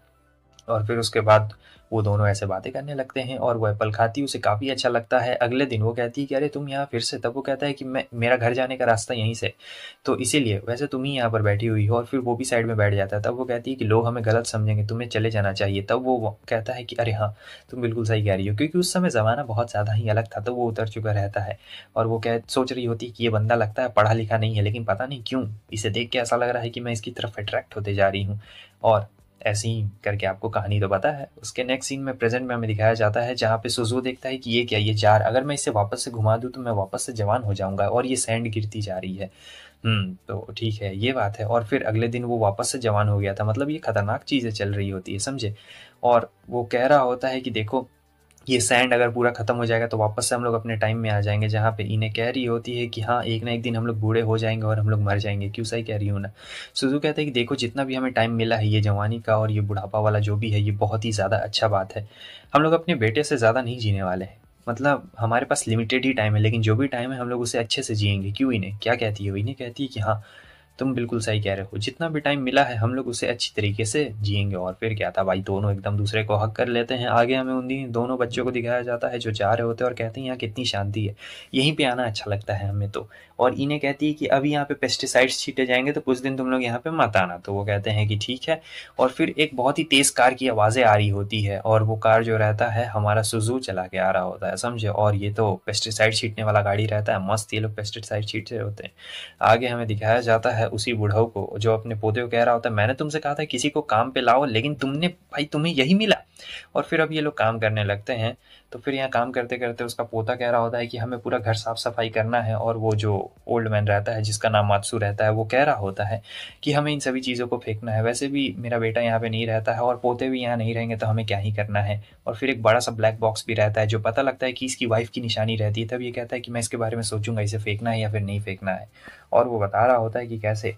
और फिर उसके बाद वो दोनों ऐसे बातें करने लगते हैं और वो एप्पल खाती है, उसे काफ़ी अच्छा लगता है। अगले दिन वो कहती है कि अरे तुम यहाँ फिर से? तब वो कहता है कि मैं, मेरा घर जाने का रास्ता यहीं से, तो इसीलिए वैसे तुम ही यहाँ पर बैठी हुई हो। और फिर वो भी साइड में बैठ जाता है। तब वो कहती है कि लोग हमें गलत समझेंगे, तुम्हें चले जाना चाहिए। तब वो कहता है कि अरे हाँ, तुम बिल्कुल सही कह रही हो, क्योंकि उस समय ज़माना बहुत ज़्यादा ही अलग था, तो वो उतर चुका रहता है। और वो कह सोच रही होती है कि ये बंदा लगता है पढ़ा लिखा नहीं है, लेकिन पता नहीं क्यों इसे देख के ऐसा लग रहा है कि मैं इसकी तरफ अट्रैक्ट होते जा रही हूँ। और ऐसे ही करके आपको कहानी तो पता है। उसके नेक्स्ट सीन में प्रेजेंट में हमें दिखाया जाता है जहाँ पे सुज़ू देखता है कि ये क्या, ये जार अगर मैं इसे वापस से घुमा दूँ तो मैं वापस से जवान हो जाऊँगा, और ये सैंड गिरती जा रही है। तो ठीक है, ये बात है। और फिर अगले दिन वो वापस से जवान हो गया था, मतलब ये खतरनाक चीज़ें चल रही होती है, समझे? और वो कह रहा होता है कि देखो, ये सैंड अगर पूरा ख़त्म हो जाएगा तो वापस से हम लोग अपने टाइम में आ जाएँगे, जहाँ पे इन्हें कह रही होती है कि हाँ, एक ना एक दिन हम लोग बूढ़े हो जाएँगे और हम लोग मर जाएँगे। क्यों, सही कह रही हूँ ना? सुज़ू कहता है कि देखो, जितना भी हमें टाइम मिला है, ये जवानी का और ये बुढ़ापा वाला जो भी है, ये बहुत ही ज़्यादा अच्छा बात है। हम लोग अपने बेटे से ज़्यादा नहीं जीने वाले हैं। मतलब हमारे पास लिमिटेड ही टाइम है, लेकिन जो भी टाइम है हम लोग उसे अच्छे से जिएँगे। क्यों इन्हें? क्या कहती है वो? इन्हें कहती है कि हाँ, तुम बिल्कुल सही कह रहे हो, जितना भी टाइम मिला है हम लोग उसे अच्छी तरीके से जिएंगे। और फिर क्या था भाई, दोनों एकदम दूसरे को हक कर लेते हैं। आगे हमें उन दोनों बच्चों को दिखाया जाता है जो जा रहे होते हैं और कहते हैं यहाँ कितनी शांति है, यहीं पे आना अच्छा लगता है हमें तो। और इन्हें कहती है कि अभी यहाँ पे पेस्टिसाइड्स छीटे जाएंगे तो कुछ दिन तुम लोग यहाँ पे मत आना। तो वो कहते हैं कि ठीक है। और फिर एक बहुत ही तेज कार की आवाज़ें आ रही होती है, और वो कार जो रहता है हमारा सुजू चला के आ रहा होता है, समझे। और ये तो पेस्टिसाइड छीटने वाला गाड़ी रहता है, मस्त ये लोग पेस्टिसाइड छीट रहे होते हैं। आगे हमें दिखाया जाता है उसी बुढ़ऊ को जो अपने पोते को कह रहा होता है, मैंने तुमसे कहा था किसी को काम पे लाओ, लेकिन तुमने भाई तुम्हें यही मिला। और फिर अब ये लोग काम करने लगते हैं। तो फिर यहाँ काम करते करते उसका पोता कह रहा होता है कि हमें पूरा घर साफ सफाई करना है। और वो जो ओल्ड मैन रहता है जिसका नाम मात्सू रहता है वो कह रहा होता है कि हमें इन सभी चीज़ों को फेंकना है, वैसे भी मेरा बेटा यहाँ पे नहीं रहता है और पोते भी यहाँ नहीं रहेंगे तो हमें क्या ही करना है। और फिर एक बड़ा सा ब्लैक बॉक्स भी रहता है जो पता लगता है कि इसकी वाइफ की निशानी रहती है। तब ये कहता है कि मैं इसके बारे में सोचूंगा, इसे फेंकना है या फिर नहीं फेंकना है। और वो बता रहा होता है कि कैसे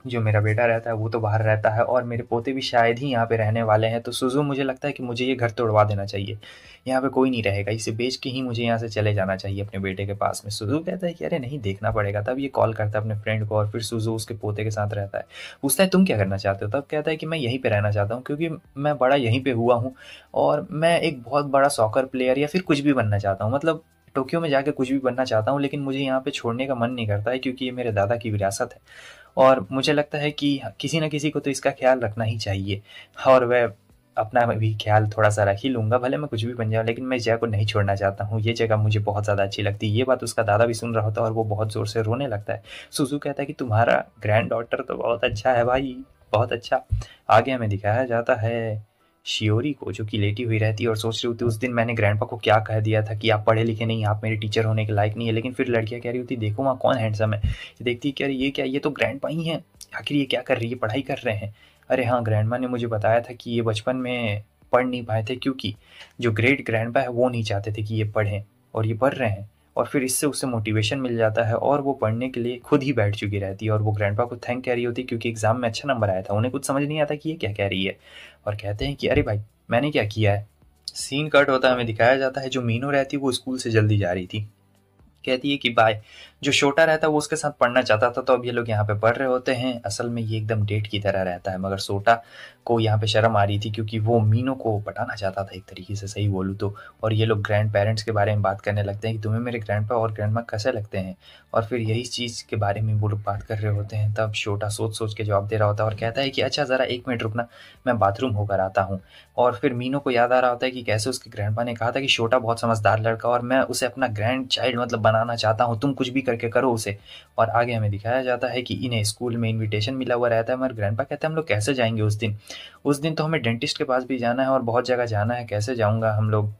जो मेरा बेटा रहता है वो तो बाहर रहता है और मेरे पोते भी शायद ही यहाँ पे रहने वाले हैं। तो सुजू, मुझे लगता है कि मुझे ये घर तोड़वा देना चाहिए, यहाँ पे कोई नहीं रहेगा, इसे बेच के ही मुझे यहाँ से चले जाना चाहिए अपने बेटे के पास में। सुजू कहता है कि अरे नहीं, देखना पड़ेगा। तब ये कॉल करता है अपने फ्रेंड को और फिर सुजू उसके पोते के साथ रहता है। पूछता है तुम क्या करना चाहते हो। तब कहता है कि मैं यहीं पे रहना चाहता हूँ क्योंकि मैं बड़ा यहीं पे हुआ हूँ और मैं एक बहुत बड़ा सॉकर प्लेयर या फिर कुछ भी बनना चाहता हूँ, मतलब टोक्यो में जाके कुछ भी बनना चाहता हूँ, लेकिन मुझे यहाँ पे छोड़ने का मन नहीं करता है क्योंकि ये मेरे दादा की विरासत है। और मुझे लगता है कि किसी न किसी को तो इसका ख्याल रखना ही चाहिए। और वह अपना भी ख्याल थोड़ा-सा रख ही लूँगा, भले मैं कुछ भी बन जाऊँ, लेकिन मैं इस जगह को नहीं छोड़ना चाहता हूँ। ये जगह मुझे बहुत ज़्यादा अच्छी लगती है। ये बात उसका दादा भी सुन रहा होता है और वो बहुत ज़ोर से रोने लगता है। सुज़ू कहता है कि तुम्हारा ग्रैंड डॉटर तो बहुत अच्छा है भाई, बहुत अच्छा। आगे हमें दिखाया जाता है शियोरी को जो कि लेटी हुई रहती है और सोच रही होती है उस दिन मैंने ग्रैंडपा को क्या कह दिया था कि आप पढ़े लिखे नहीं, आप मेरे टीचर होने के लायक नहीं है। लेकिन फिर लड़कियाँ कह रही होती देखो वहाँ कौन हैंडसम है। ये देखती है कि अरे ये क्या, ये तो ग्रैंडपा ही हैं। आखिर ये क्या कर रही है, पढ़ाई कर रहे हैं। अरे हाँ, ग्रैंडमा ने मुझे बताया था कि ये बचपन में पढ़ नहीं पाए थे क्योंकि जो ग्रेट ग्रैंडपा है वो नहीं चाहते थे कि ये पढ़ें, और ये पढ़ रहे हैं। और फिर इससे उसे मोटिवेशन मिल जाता है और वो पढ़ने के लिए खुद ही बैठ चुकी रहती है और वो ग्रैंडपा को थैंक कह रही होती है क्योंकि एग्जाम में अच्छा नंबर आया था। उन्हें कुछ समझ नहीं आता कि ये क्या कह रही है और कहते हैं कि अरे भाई मैंने क्या किया है। सीन कट होता है, हमें दिखाया जाता है जो मीनू रहती है वो स्कूल से जल्दी जा रही थी। कहती है कि बाय। जो छोटा रहता है वो उसके साथ पढ़ना चाहता था तो अब ये लोग यहाँ पे पढ़ रहे होते हैं। असल में ये एकदम डेट की तरह रहता है, मगर सोटा को यहाँ पे शर्म आ रही थी क्योंकि वो मीनू को पटाना चाहता था एक तरीके से, सही बोलूँ तो। और ये लोग ग्रैंड पेरेंट्स के बारे में बात करने लगते हैं कि तुम्हें मेरे ग्रैंडपा और ग्रैंडमा कैसे लगते हैं। और फिर यही चीज़ के बारे में वो लोग बात कर रहे होते हैं। तब छोटा सोच सोच के जवाब दे रहा होता है और कहता है कि अच्छा ज़रा 1 मिनट रुकना, मैं बाथरूम होकर आता हूँ। और फिर मीनू को याद आ रहा होता है कि कैसे उसके ग्रैंडपा ने कहा था कि छोटा बहुत समझदार लड़का और मैं उसे अपना ग्रैंड चाइल्ड मतलब बनाना चाहता हूँ, तुम कुछ भी करके करो उसे। और आगे हमें दिखाया जाता है कि इन्हें स्कूल में इनविटेशन मिला हुआ रहता है, मगर ग्रैंडपा कहते हैं हम लोग कैसे जाएंगे उस दिन। उस दिन तो हमें डेंटिस्ट के पास भी जाना है और बहुत जगह जाना है, कैसे जाऊंगा हम लोग।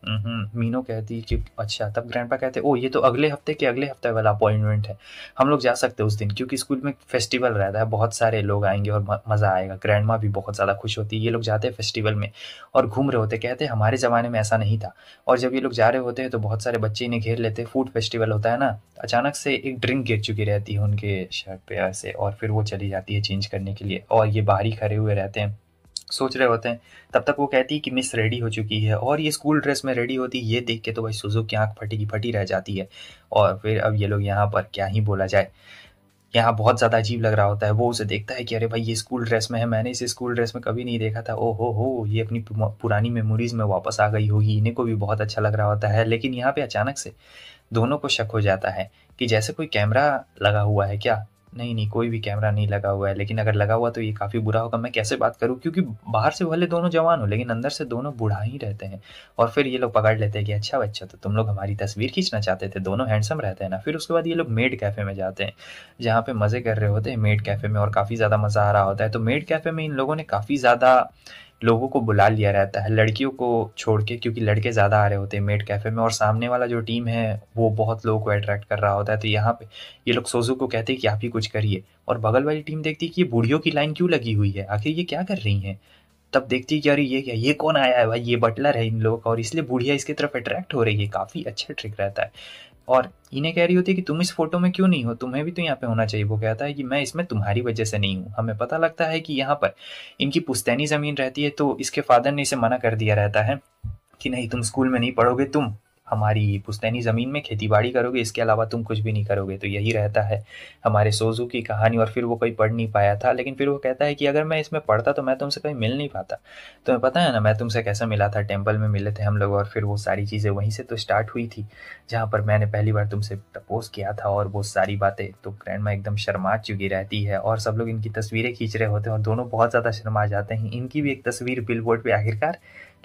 मीनू कहती कि अच्छा। तब ग्रैंडपा कहते ओ ये तो अगले हफ्ते के अगले हफ्ते वाला अपॉइंटमेंट है, हम लोग जा सकते हैं उस दिन क्योंकि स्कूल में फेस्टिवल रहता है, बहुत सारे लोग आएंगे और मज़ा आएगा। ग्रैंडमा भी बहुत ज़्यादा खुश होती है। ये लोग जाते हैं फेस्टिवल में और घूम रहे होते, कहते हैं हमारे ज़माने में ऐसा नहीं था। और जब ये लोग जा रहे होते हैं तो बहुत सारे बच्चे इन्हें घेर लेते हैं, फूड फेस्टिवल होता है ना। अचानक से एक ड्रिंक गिर चुकी रहती है उनके शर्ट पे ऐसे, और फिर वो चली जाती है चेंज करने के लिए और ये बाहर ही खड़े हुए रहते हैं, सोच रहे होते हैं। तब तक वो कहती है कि मिस रेडी हो चुकी है और ये स्कूल ड्रेस में रेडी होती है। ये देख के तो भाई सुजू की आंख फटी की फटी रह जाती है। और फिर अब ये लोग यहाँ पर क्या ही बोला जाए, यहाँ बहुत ज़्यादा अजीब लग रहा होता है। वो उसे देखता है कि अरे भाई ये स्कूल ड्रेस में है, मैंने इसे स्कूल ड्रेस में कभी नहीं देखा था। ओ हो, ये अपनी पुरानी मेमोरीज में वापस आ गई होगी। इन्हें को भी बहुत अच्छा लग रहा होता है। लेकिन यहाँ पे अचानक से दोनों को शक हो जाता है कि जैसे कोई कैमरा लगा हुआ है क्या। नहीं नहीं, कोई भी कैमरा नहीं लगा हुआ है, लेकिन अगर लगा हुआ तो ये काफ़ी बुरा होगा। मैं कैसे बात करूँ क्योंकि बाहर से भले दोनों जवान हो लेकिन अंदर से दोनों बूढ़ा ही रहते हैं। और फिर ये लोग पकड़ लेते हैं कि अच्छा बच्चा, तो तुम लोग हमारी तस्वीर खींचना चाहते थे, दोनों हैंडसम रहते हैं ना। फिर उसके बाद ये लोग मेड कैफ़े में जाते हैं जहाँ पे मज़े कर रहे होते हैं मेड कैफ़े में, और काफ़ी ज़्यादा मज़ा आ रहा होता है। तो मेड कैफ़े में इन लोगों ने काफ़ी ज़्यादा लोगों को बुला लिया रहता है, लड़कियों को छोड़ के, क्योंकि लड़के ज़्यादा आ रहे होते हैं मेड कैफ़े में और सामने वाला जो टीम है वो बहुत लोगों को अट्रैक्ट कर रहा होता है। तो यहाँ पे ये लोग सोजू को कहते हैं कि आप ही कुछ करिए, और बगल वाली टीम देखती है कि ये बूढ़ियों की लाइन क्यों लगी हुई है, आखिर ये क्या कर रही हैं। तब देखती है कि अरे ये क्या, ये कौन आया है भाई, ये बटलर है इन लोगों का, और इसलिए बुढ़िया इसकी तरफ अट्रैक्ट हो रही है। काफ़ी अच्छा ट्रिक रहता है। और इन्हें कह रही होती है कि तुम इस फोटो में क्यों नहीं हो, तुम्हें भी तो यहाँ पे होना चाहिए। वो कहता है कि मैं इसमें तुम्हारी वजह से नहीं हूँ। हमें पता लगता है कि यहाँ पर इनकी पुश्तैनी ज़मीन रहती है, तो इसके फादर ने इसे मना कर दिया रहता है कि नहीं तुम स्कूल में नहीं पढ़ोगे, तुम हमारी पुश्तैनी ज़मीन में खेती बाड़ी करोगे, इसके अलावा तुम कुछ भी नहीं करोगे। तो यही रहता है हमारे सोज़ू की कहानी। और फिर वो कहीं पढ़ नहीं पाया था, लेकिन फिर वो कहता है कि अगर मैं इसमें पढ़ता तो मैं तुमसे कहीं मिल नहीं पाता। तुम्हें पता है ना मैं तुमसे कैसे मिला था, टेम्पल में मिले थे हम लोग। और फिर वो सारी चीज़ें वहीं से तो स्टार्ट हुई थी जहाँ पर मैंने पहली बार तुमसे प्रपोज़ किया था और वो सारी बातें। तो ग्रैंड माँ एकदम शर्मा चुकी रहती है और सब लोग इनकी तस्वीरें खींच रहे होते हैं और दोनों बहुत ज़्यादा शर्मा जाते हैं। इनकी भी एक तस्वीर बिलबोर्ड पे आखिरकार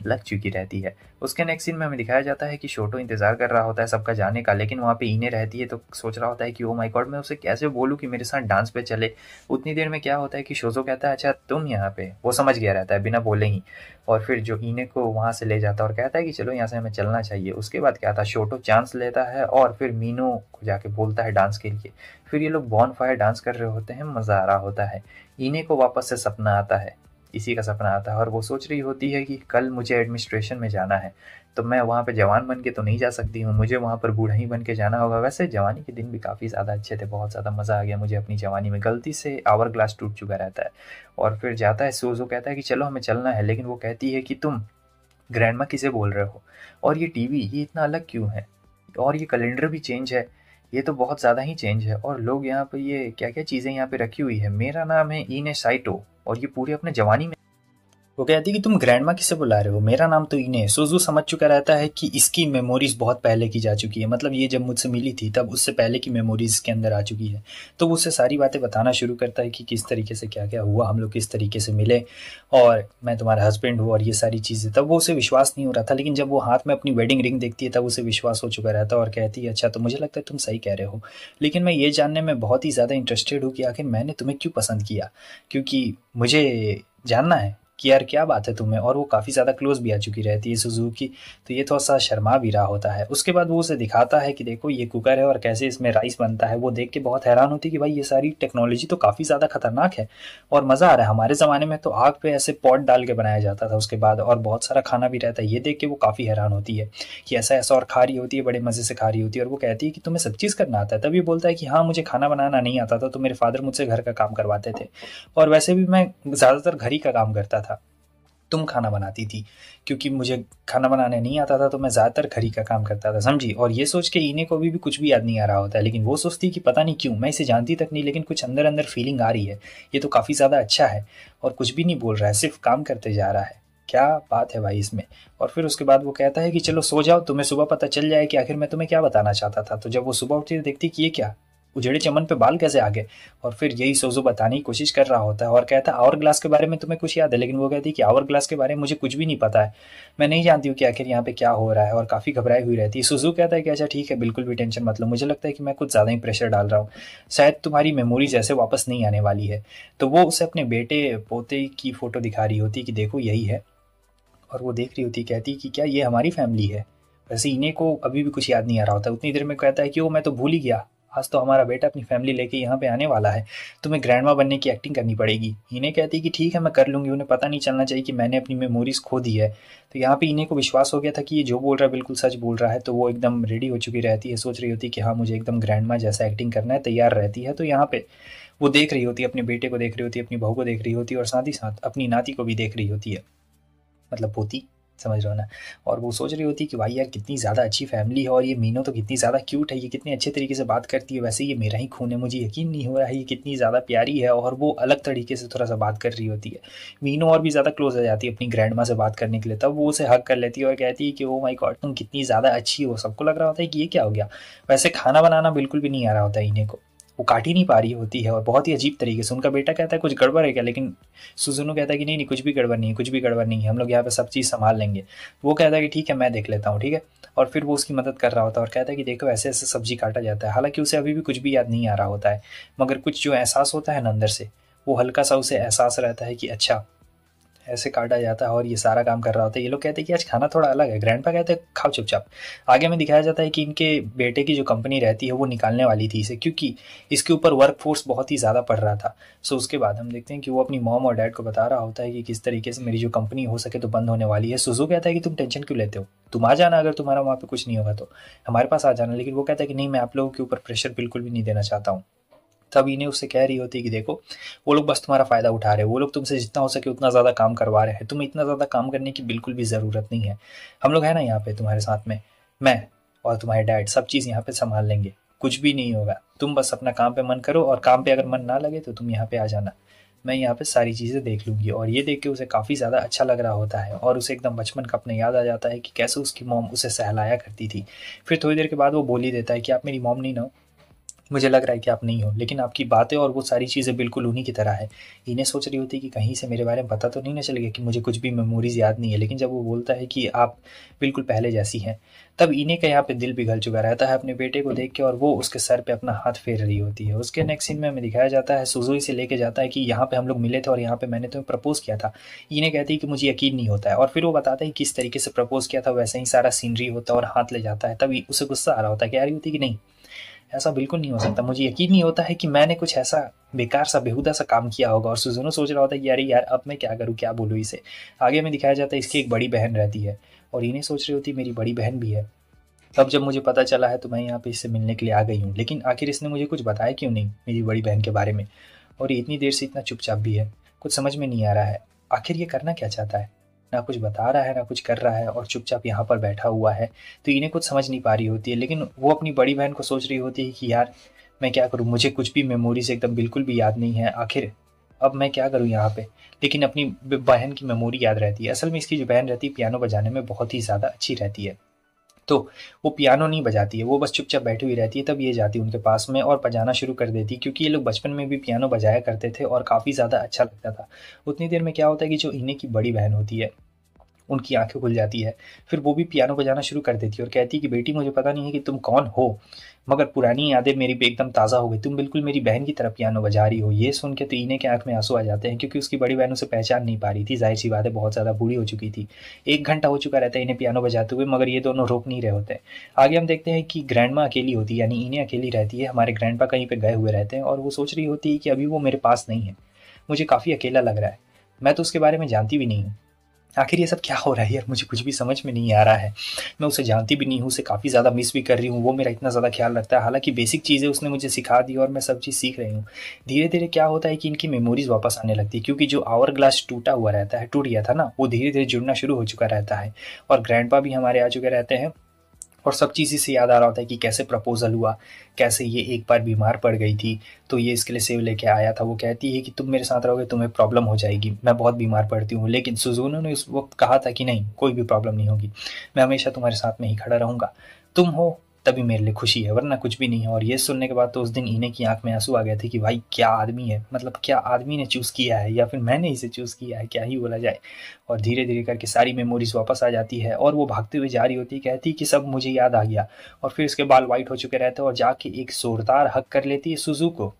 लग चुकी रहती है। उसके नेक्स्ट सीन में हमें दिखाया जाता है कि शोटो इंतजार कर रहा होता है सबका जाने का, लेकिन वहाँ पे इने रहती है तो सोच रहा होता है कि ओ माय गॉड मैं उसे कैसे बोलूँ कि मेरे साथ डांस पे चले। उतनी देर में क्या होता है कि शोजो कहता है अच्छा तुम यहाँ पे, वो समझ गया रहता है बिना बोले ही। और फिर जो इने को वहाँ से ले जाता है और कहता है कि चलो यहाँ से हमें चलना चाहिए। उसके बाद क्या था, शोटो चांस लेता है और फिर मीनू को जाके बोलता है डांस के लिए। फिर ये लोग बॉन फायर डांस कर रहे होते हैं, मज़ा आ रहा होता है। इने को वापस से सपना आता है, इसी का सपना आता है और वो सोच रही होती है कि कल मुझे एडमिनिस्ट्रेशन में जाना है, तो मैं वहाँ पे जवान बन के तो नहीं जा सकती हूँ, मुझे वहाँ पर बूढ़ा ही बन के जाना होगा। वैसे जवानी के दिन भी काफ़ी ज़्यादा अच्छे थे, बहुत ज़्यादा मज़ा आ गया मुझे अपनी जवानी में। गलती से आवर ग्लास टूट चुका रहता है। और फिर जाता है सोजो कहता है कि चलो हमें चलना है, लेकिन वो कहती है कि तुम ग्रैंडमा किसे बोल रहे हो, और ये टीवी ये इतना अलग क्यों है, और ये कैलेंडर भी चेंज है, ये तो बहुत ज़्यादा ही चेंज है। और लोग यहाँ पे ये क्या क्या चीज़ें यहाँ पे रखी हुई है, मेरा नाम है इने साइटो और ये पूरे अपने जवानी में। वो कहती है कि तुम ग्रैंडमा किसे बुला रहे हो, मेरा नाम तो इने है। सुजू समझ चुका रहता है कि इसकी मेमोरीज बहुत पहले की जा चुकी है, मतलब ये जब मुझसे मिली थी तब उससे पहले की मेमोरीज इसके अंदर आ चुकी है। तो वो उससे सारी बातें बताना शुरू करता है कि किस तरीके से क्या क्या हुआ, हम लोग किस तरीके से मिले और मैं तुम्हारा हस्बैंड हूँ और ये सारी चीज़ें। तब वो उसे विश्वास नहीं हो रहा था, लेकिन जब वो हाथ में अपनी वेडिंग रिंग देखती है तब उसे विश्वास हो चुका रहता है और कहती है अच्छा तो मुझे लगता है तुम सही कह रहे हो, लेकिन मैं ये जानने में बहुत ही ज़्यादा इंटरेस्टेड हूँ कि आखिर मैंने तुम्हें क्यों पसंद किया, क्योंकि मुझे जानना है कि यार क्या बात है तुम्हें। और वो काफ़ी ज़्यादा क्लोज भी आ चुकी रहती है सुजुकी, तो ये थोड़ा सा शर्मा भी रहा होता है। उसके बाद वो उसे दिखाता है कि देखो ये कुकर है और कैसे इसमें राइस बनता है। वो देख के बहुत हैरान होती है कि भाई ये सारी टेक्नोलॉजी तो काफ़ी ज़्यादा खतरनाक है और मज़ा आ रहा है। हमारे ज़माने में तो आग पे ऐसे पॉट डाल के बनाया जाता था उसके बाद, और बहुत सारा खाना भी रहता है। ये देख के वो काफ़ी हैरान होती है कि ऐसा ऐसा, और खा रही होती है, बड़े मज़े से खा रही होती है। और वो कहती है कि तुम्हें सब चीज़ करना आता है। तब ये बोलता है कि हाँ मुझे खाना बनाना नहीं आता था, तो मेरे फादर मुझसे घर का काम करवाते थे और वैसे भी मैं ज़्यादातर घर ही का काम करता था, तुम खाना बनाती थी, क्योंकि मुझे खाना बनाने नहीं आता था तो मैं ज़्यादातर घर ही का काम करता था, समझी। और ये सोच के इन्हें को भी कुछ भी याद नहीं आ रहा होता है, लेकिन वो सोचती कि पता नहीं क्यों, मैं इसे जानती तक नहीं, लेकिन कुछ अंदर अंदर फीलिंग आ रही है, ये तो काफ़ी ज़्यादा अच्छा है और कुछ भी नहीं बोल रहा है, सिर्फ काम करते जा रहा है, क्या बात है भाई इसमें। और फिर उसके बाद वो कहता है कि चलो सो जाओ, तुम्हें सुबह पता चल जाए कि आखिर मैं तुम्हें क्या बताना चाहता था। तो जब वो सुबह उठती है देखती कि ये क्या, उजड़े चमन पे बाल कैसे आ गए। और फिर यही सोजो बताने की कोशिश कर रहा होता है और कहता है आवर ग्लास के बारे में तुम्हें कुछ याद है, लेकिन वो कहती है कि आवर ग्लास के बारे में मुझे कुछ भी नहीं पता है, मैं नहीं जानती हूँ कि आखिर यहाँ पे क्या हो रहा है, और काफ़ी घबराई हुई रहती है। सुजू कहता है कि अच्छा ठीक है, बिल्कुल भी टेंशन मत लो, मुझे लगता है कि मैं कुछ ज़्यादा ही प्रेशर डाल रहा हूँ, शायद तुम्हारी मेमोरीज ऐसे वापस नहीं आने वाली है। तो वो उसे अपने बेटे पोते की फ़ोटो दिखा रही होती है कि देखो यही है, और वो देख रही होती, कहती कि क्या ये हमारी फैमिली है। वैसे इन्हें को अभी भी कुछ याद नहीं आ रहा होता। उतनी देर में कहता है कि वो मैं तो भूल ही गया, आज तो हमारा बेटा अपनी फैमिली लेके यहाँ पे आने वाला है, तुम्हें ग्रैंडमा बनने की एक्टिंग करनी पड़ेगी। इन्हें कहती कि ठीक है मैं कर लूँगी, उन्हें पता नहीं चलना चाहिए कि मैंने अपनी मेमोरीज खो दी है। तो यहाँ पे इन्हें को विश्वास हो गया था कि ये जो बोल रहा है बिल्कुल सच बोल रहा है, तो वो एकदम रेडी हो चुकी रहती है, सोच रही होती कि हाँ मुझे एकदम ग्रैंडमा जैसा एक्टिंग करना है, तैयार रहती है। तो यहाँ पे वो देख रही होती है, अपने बेटे को देख रही होती है, अपनी बहू को देख रही होती है और साथ ही साथ अपनी नाती को भी देख रही होती है, मतलब पोती, समझ रहे हो ना। और वो सोच रही होती है कि भाई यार कितनी ज़्यादा अच्छी फैमिली है और ये मीनू तो कितनी ज़्यादा क्यूट है, ये कितने अच्छे तरीके से बात करती है, वैसे ये मेरा ही खून है, मुझे यकीन नहीं हो रहा है ये कितनी ज़्यादा प्यारी है। और वो अलग तरीके से थोड़ा सा बात कर रही होती है। मीनू और भी ज़्यादा क्लोज हो जाती है अपनी ग्रैंड माँ से बात करने के लिए, तब वो उसे हक कर लेती है और कहती है कि ओ माई गॉड तुम कितनी ज़्यादा अच्छी हो। सबको लग रहा होता है कि ये क्या हो गया, वैसे खाना बनाना बिल्कुल भी नहीं आ रहा होता है इन्हें को, वो काट ही नहीं पा रही होती है और बहुत ही अजीब तरीके से। उनका बेटा कहता है कुछ गड़बड़ है क्या, लेकिन सुजुनु कहता है कि नहीं नहीं कुछ भी गड़बड़ नहीं है, कुछ भी गड़बड़ नहीं है, हम लोग यहाँ पे सब चीज़ संभाल लेंगे। वो कहता है कि ठीक है मैं देख लेता हूँ, ठीक है। और फिर वो उसकी मदद कर रहा होता है और कहता है कि देखो ऐसे ऐसे सब्जी काटा जाता है, हालांकि उसे अभी भी कुछ भी याद नहीं आ रहा होता है, मगर कुछ जो एहसास होता है ना अंदर से, वो हल्का सा उसे एहसास रहता है कि अच्छा ऐसे काटा जाता है और ये सारा काम कर रहा होता है। ये लोग कहते हैं कि आज खाना थोड़ा अलग है, ग्रैंडपा कहते हैं खाओ चुपचाप। आगे में दिखाया जाता है कि इनके बेटे की जो कंपनी रहती है वो निकालने वाली थी इसे, क्योंकि इसके ऊपर वर्क फोर्स बहुत ही ज़्यादा पड़ रहा था। सो उसके बाद हम देखते हैं कि वो अपनी मॉम और डैड को बता रहा होता है कि किस तरीके से मेरी जो कंपनी हो सके तो बंद होने वाली है। सुजू कहता है कि तुम टेंशन क्यों लेते हो, तुम आ जाना, अगर तुम्हारा वहाँ पे कुछ नहीं होगा तो हमारे पास आ जाना। लेकिन वो कहता है कि नहीं मैं आप लोगों के ऊपर प्रेशर बिल्कुल भी नहीं देना चाहता हूँ। तब इन्हें उससे कह रही होती है कि देखो वो लोग बस तुम्हारा फ़ायदा उठा रहे हैं, वो लोग तुमसे जितना हो सके उतना ज़्यादा काम करवा रहे हैं, तुम्हें इतना ज़्यादा काम करने की बिल्कुल भी ज़रूरत नहीं है, हम लोग हैं ना यहाँ पे तुम्हारे साथ में, मैं और तुम्हारे डैड सब चीज़ यहाँ पे संभाल लेंगे, कुछ भी नहीं होगा, तुम बस अपना काम पे मन करो और काम पे अगर मन ना लगे तो तुम यहाँ पे आ जाना, मैं यहाँ पे सारी चीज़ें देख लूँगी। और ये देख के उसे काफ़ी ज़्यादा अच्छा लग रहा होता है और उसे एकदम बचपन का अपना याद आ जाता है कि कैसे उसकी मॉम उसे सहलाया करती थी। फिर थोड़ी देर के बाद वो बोल ही देता है कि आप मेरी मॉम नहीं ना हो, मुझे लग रहा है कि आप नहीं हो, लेकिन आपकी बातें और वो सारी चीज़ें बिल्कुल उन्हीं की तरह है। इन्हें सोच रही होती है कि कहीं से मेरे बारे में पता तो नहीं ना चल गया कि मुझे कुछ भी मेमोरीज़ याद नहीं है, लेकिन जब वो बोलता है कि आप बिल्कुल पहले जैसी हैं, तब इन्हें का यहाँ पे दिल पिघल चुका रहता है अपने बेटे को देख के और वो उसके सर पे अपना हाथ फेर रही होती है। उसके नेक्स्ट सीन में हमें दिखाया जाता है सुजुई से लेके जाता है कि यहाँ पे हम लोग मिले थे और यहाँ पे मैंने तुम्हें प्रपोज़ किया था। इन्हें कहती है कि मुझे यकीन नहीं होता है और फिर वो बताता है किस तरीके से प्रपोज़ किया था, वैसे ही सारा सीनरी होता है और हाथ ले जाता है। तभी उसे गुस्सा आ रहा होता है, कह रही होती है कि नहीं, ऐसा बिल्कुल नहीं हो सकता, मुझे यकीन नहीं होता है कि मैंने कुछ ऐसा बेकार सा बेहुदा सा काम किया होगा। और सुजुनो सोच रहा होता है कि अरे यार अब मैं क्या करूँ, क्या बोलूँ इसे। आगे हमें दिखाया जाता है इसकी एक बड़ी बहन रहती है और इन्हें सोच रही होती है मेरी बड़ी बहन भी है। तब जब मुझे पता चला है तो मैं यहाँ पे इससे मिलने के लिए आ गई हूँ, लेकिन आखिर इसने मुझे कुछ बताया क्यों नहीं मेरी बड़ी बहन के बारे में, और ये इतनी देर से इतना चुपचाप भी है, कुछ समझ में नहीं आ रहा है आखिर ये करना क्या चाहता है। ना कुछ बता रहा है ना कुछ कर रहा है और चुपचाप यहाँ पर बैठा हुआ है। तो इन्हें कुछ समझ नहीं पा रही होती है, लेकिन वो अपनी बड़ी बहन को सोच रही होती है कि यार मैं क्या करूँ, मुझे कुछ भी मेमोरीज एकदम बिल्कुल भी याद नहीं है, आखिर अब मैं क्या करूँ यहाँ पे। लेकिन अपनी बहन की मेमोरी याद रहती है। असल में इसकी जो बहन रहती है पियानो बजाने में बहुत ही ज़्यादा अच्छी रहती है, तो वो पियानो नहीं बजाती है, वो बस चुपचाप बैठी हुई रहती है। तब ये जाती है उनके पास में और बजाना शुरू कर देती है, क्योंकि ये लोग बचपन में भी पियानो बजाया करते थे और काफ़ी ज़्यादा अच्छा लगता था। उतनी देर में क्या होता है कि जो इन्हें की बड़ी बहन होती है उनकी आंखें खुल जाती है। फिर वो भी पियानो बजाना शुरू कर देती है और कहती है कि बेटी मुझे पता नहीं है कि तुम कौन हो, मगर पुरानी यादें मेरी भी एकदम ताज़ा हो गई, तुम बिल्कुल मेरी बहन की तरह पियानो बजा रही हो। ये सुन के तो इन्हें के आंख में आंसू आ जाते हैं, क्योंकि उसकी बड़ी बहन उसे पहचान नहीं पा रही थी। जाहिर सी बात है बहुत ज़्यादा बूढ़ी हो चुकी थी। 1 घंटा हो चुका रहता है इन्हें पियानो बजाते हुए, मगर ये दोनों रोक नहीं रहे होते। आगे हम देखते हैं कि ग्रैंड माँ अकेली होती है, यानी इन्हें अकेली रहती है, हमारे ग्रैंड पा कहीं पर गए हुए रहते हैं और वो सोच रही होती है कि अभी वो मेरे पास नहीं है, मुझे काफ़ी अकेला लग रहा है, मैं तो उसके बारे में जानती भी नहीं हूँ। आखिर ये सब क्या हो रहा है यार, मुझे कुछ भी समझ में नहीं आ रहा है। मैं उसे जानती भी नहीं हूँ, उसे काफ़ी ज़्यादा मिस भी कर रही हूँ, वो मेरा इतना ज़्यादा ख्याल रखता है। हालाँकि बेसिक चीज़ें उसने मुझे सिखा दी और मैं सब चीज़ सीख रही हूँ। धीरे-धीरे क्या होता है कि इनकी मेमोरीज़ वापस आने लगती है, क्योंकि जो आवर ग्लास टूटा हुआ रहता है, टूट गया था ना, वो धीरे-धीरे जुड़ना शुरू हो चुका रहता है। और ग्रैंडपा भी हमारे आ चुके रहते हैं और सब चीज़ इससे याद आ रहा होता है कि कैसे प्रपोज़ल हुआ, कैसे ये एक बार बीमार पड़ गई थी, तो ये इसके लिए सेब लेके आया था। वो कहती है कि तुम मेरे साथ रहोगे तुम्हें प्रॉब्लम हो जाएगी, मैं बहुत बीमार पड़ती हूँ। लेकिन सुज़ुनो ने उस वक़्त कहा था कि नहीं, कोई भी प्रॉब्लम नहीं होगी, मैं हमेशा तुम्हारे साथ में ही खड़ा रहूँगा, तुम हो तभी मेरे लिए खुशी है, वरना कुछ भी नहीं है। और ये सुनने के बाद तो उस दिन इन्हें की आँख में आँसू आ गए थे कि भाई क्या आदमी है, मतलब क्या आदमी ने चूज़ किया है, या फिर मैंने इसे चूज़ किया है, क्या ही बोला जाए। और धीरे-धीरे करके सारी मेमोरीज़ वापस आ जाती है और वो भागते हुए जा रही होती है, कहती है कि सब मुझे याद आ गया। और फिर उसके बाल वाइट हो चुके रहते हैं और जाके एक ज़ोरदार हग कर लेती है सुज़ु को।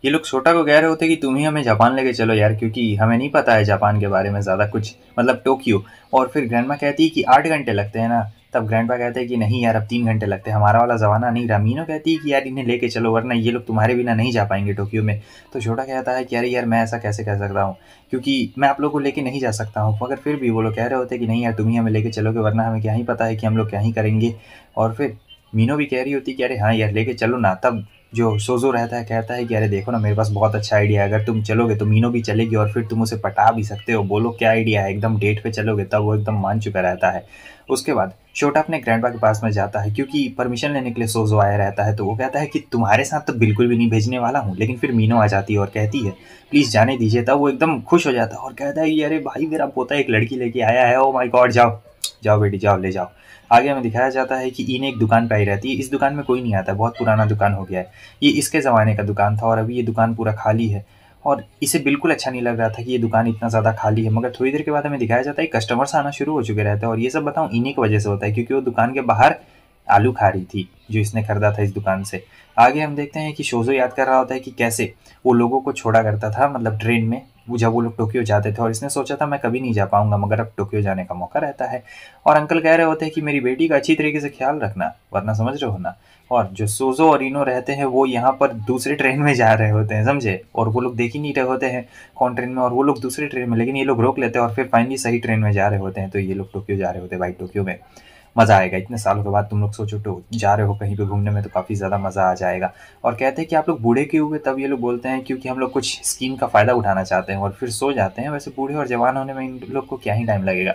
ये लोग छोटा को कह रहे होते कि तुम ही हमें जापान लेके चलो यार, क्योंकि हमें नहीं पता है जापान के बारे में ज़्यादा कुछ, मतलब टोक्यो। और फिर ग्रैंडमा कहती है कि 8 घंटे लगते हैं ना, तब ग्रैंडपा कहते हैं कि नहीं यार अब 3 घंटे लगते हैं, हमारा वाला ज़माना नहीं रहा। मीनो कहती है कि यार इन्हें लेके चलो वरना ये लोग तुम्हारे बिना नहीं जा पाएंगे टोक्यो में। तो छोटा कहता है कि अरे यार मैं ऐसा कैसे कह सकता हूँ, क्योंकि मैं आप लोग को लेके नहीं जा सकता हूँ। मगर फिर भी वो लोग कह रहे होते कि नहीं यार तुम ही हमें लेके चलोगे, वरना हमें क्या ही पता है कि हम लोग क्या ही करेंगे। और फिर मीनो भी कह रही होती कि अरे हाँ यार लेके चलो ना। तब जो सोजो रहता है कहता है कि अरे देखो ना मेरे पास बहुत अच्छा आइडिया है, अगर तुम चलोगे तो मीनो भी चलेगी और फिर तुम उसे पटा भी सकते हो, बोलो क्या आइडिया है, एकदम डेट पे चलोगे। तब वो एकदम मान चुका रहता है। उसके बाद छोटा अपने ग्रैंडपा के पास में जाता है, क्योंकि परमिशन लेने के लिए सोजो आया रहता है। तो वो कहता है कि तुम्हारे साथ तो बिल्कुल भी नहीं भेजने वाला हूँ। लेकिन फिर मीनो आ जाती है और कहती है प्लीज़ जाने दीजिए। तब वो एकदम खुश हो जाता है और कहता है कि अरे भाई मेरा पोता एक लड़की लेके आया है, ओ माय गॉड, जाओ जाओ बेटी जाओ, ले जाओ। आगे हमें दिखाया जाता है कि इन एक दुकान पे आई रहती है। इस दुकान में कोई नहीं आता, बहुत पुराना दुकान हो गया है, ये इसके ज़माने का दुकान था और अभी ये दुकान पूरा खाली है। और इसे बिल्कुल अच्छा नहीं लग रहा था कि ये दुकान इतना ज़्यादा खाली है। मगर थोड़ी देर के बाद हमें दिखाया जाता है कस्टमर्स आना शुरू हो चुके रहते हैं और ये सब बताऊँ इन्हीं की वजह से होता है, क्योंकि वो दुकान के बाहर आलू खा रही थी जो इसने खरीदा था इस दुकान से। आगे हम देखते हैं कि शोजो याद कर रहा होता है कि कैसे वो लोगों को छोड़ा करता था, मतलब ट्रेन में, वो जब वो लोग टोक्यो जाते थे। और इसने सोचा था मैं कभी नहीं जा पाऊंगा, मगर अब टोक्यो जाने का मौका रहता है। और अंकल कह रहे होते हैं कि मेरी बेटी का अच्छी तरीके से ख्याल रखना, वरना समझ रहे हो ना। और जो सोजो और इनो रहते हैं वो यहाँ पर दूसरे ट्रेन में जा रहे होते हैं, समझे, और वो लोग देख ही नहीं रहे होते हैं कौन ट्रेन में, और वो लोग दूसरे ट्रेन में, लेकिन ये लोग रोक लेते हैं और फिर फाइनली सही ट्रेन में जा रहे होते हैं। तो ये लोग टोक्यो जा रहे होते हैं भाई, टोक्यो में मज़ा आएगा। इतने सालों के बाद तुम लोग सोचो तो जा रहे हो कहीं पे घूमने में, तो काफ़ी ज़्यादा मज़ा आ जाएगा। और कहते हैं कि आप लोग बूढ़े क्यों हुए, तब ये लोग बोलते हैं क्योंकि हम लोग कुछ स्कीम का फ़ायदा उठाना चाहते हैं, और फिर सो जाते हैं। वैसे बूढ़े और जवान होने में इन लोग को क्या ही टाइम लगेगा।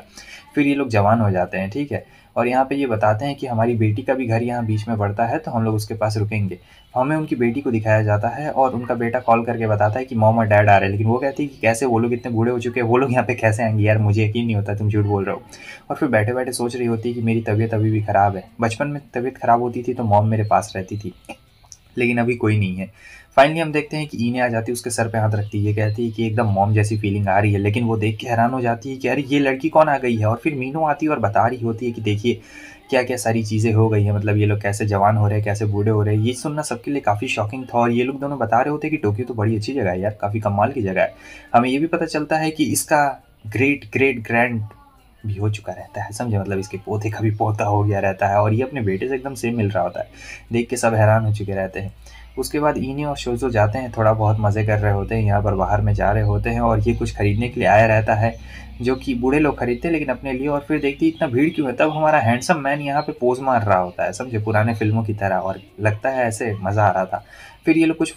फिर ये लोग जवान हो जाते हैं, ठीक है। और यहाँ पे ये बताते हैं कि हमारी बेटी का भी घर यहाँ बीच में पड़ता है, तो हम लोग उसके पास रुकेंगे। हमें उनकी बेटी को दिखाया जाता है और उनका बेटा कॉल करके बताता है कि मॉम और डैड आ रहे हैं, लेकिन वो कहती है कि कैसे, वो लोग इतने बूढ़े हो चुके हैं, वो लोग यहाँ पे कैसे आएंगे यार, मुझे यकीन नहीं होता, तुम झूठ बोल रहे हो। और फिर बैठे बैठे सोच रही होती है कि मेरी तबीयत अभी भी ख़राब है। बचपन में तबीयत ख़राब होती थी तो मॉम मेरे पास रहती थी, लेकिन अभी कोई नहीं है। फाइनली हम देखते हैं कि ईने आ जाती है, उसके सर पे हाथ रखती है, ये कहती है कि एकदम मॉम जैसी फीलिंग आ रही है, लेकिन वो देख के हैरान हो जाती है कि अरे ये लड़की कौन आ गई है। और फिर मीनू आती है और बता रही होती है कि देखिए क्या क्या सारी चीज़ें हो गई हैं, मतलब ये लोग कैसे जवान हो रहे हैं, कैसे बूढ़े हो रहे हैं। ये सुनना सबके लिए काफ़ी शॉकिंग था और ये लोग दोनों बता रहे होते हैं कि टोक्यो तो बड़ी अच्छी जगह है यार, काफ़ी कमाल की जगह है। हमें ये भी पता चलता है कि इसका ग्रेट ग्रेट ग्रैंड भी हो चुका रहता है, समझे, मतलब इसके पोते का भी पोता हो गया रहता है और ये अपने बेटे से एकदम सेम मिल रहा होता है। देख के सब हैरान हो चुके रहते हैं। उसके बाद इनी और शोजो जाते हैं, थोड़ा बहुत मज़े कर रहे होते हैं, यहाँ पर बाहर में जा रहे होते हैं और ये कुछ खरीदने के लिए आया रहता है जो कि बूढ़े लोग खरीदते हैं लेकिन अपने लिए। और फिर देखती है इतना भीड़ क्यों है, तब हमारा हैंडसम मैन यहाँ पे पोज मार रहा होता है, समझे, पुराने फिल्मों की तरह, और लगता है ऐसे मज़ा आ रहा था। फिर ये लोग कुछ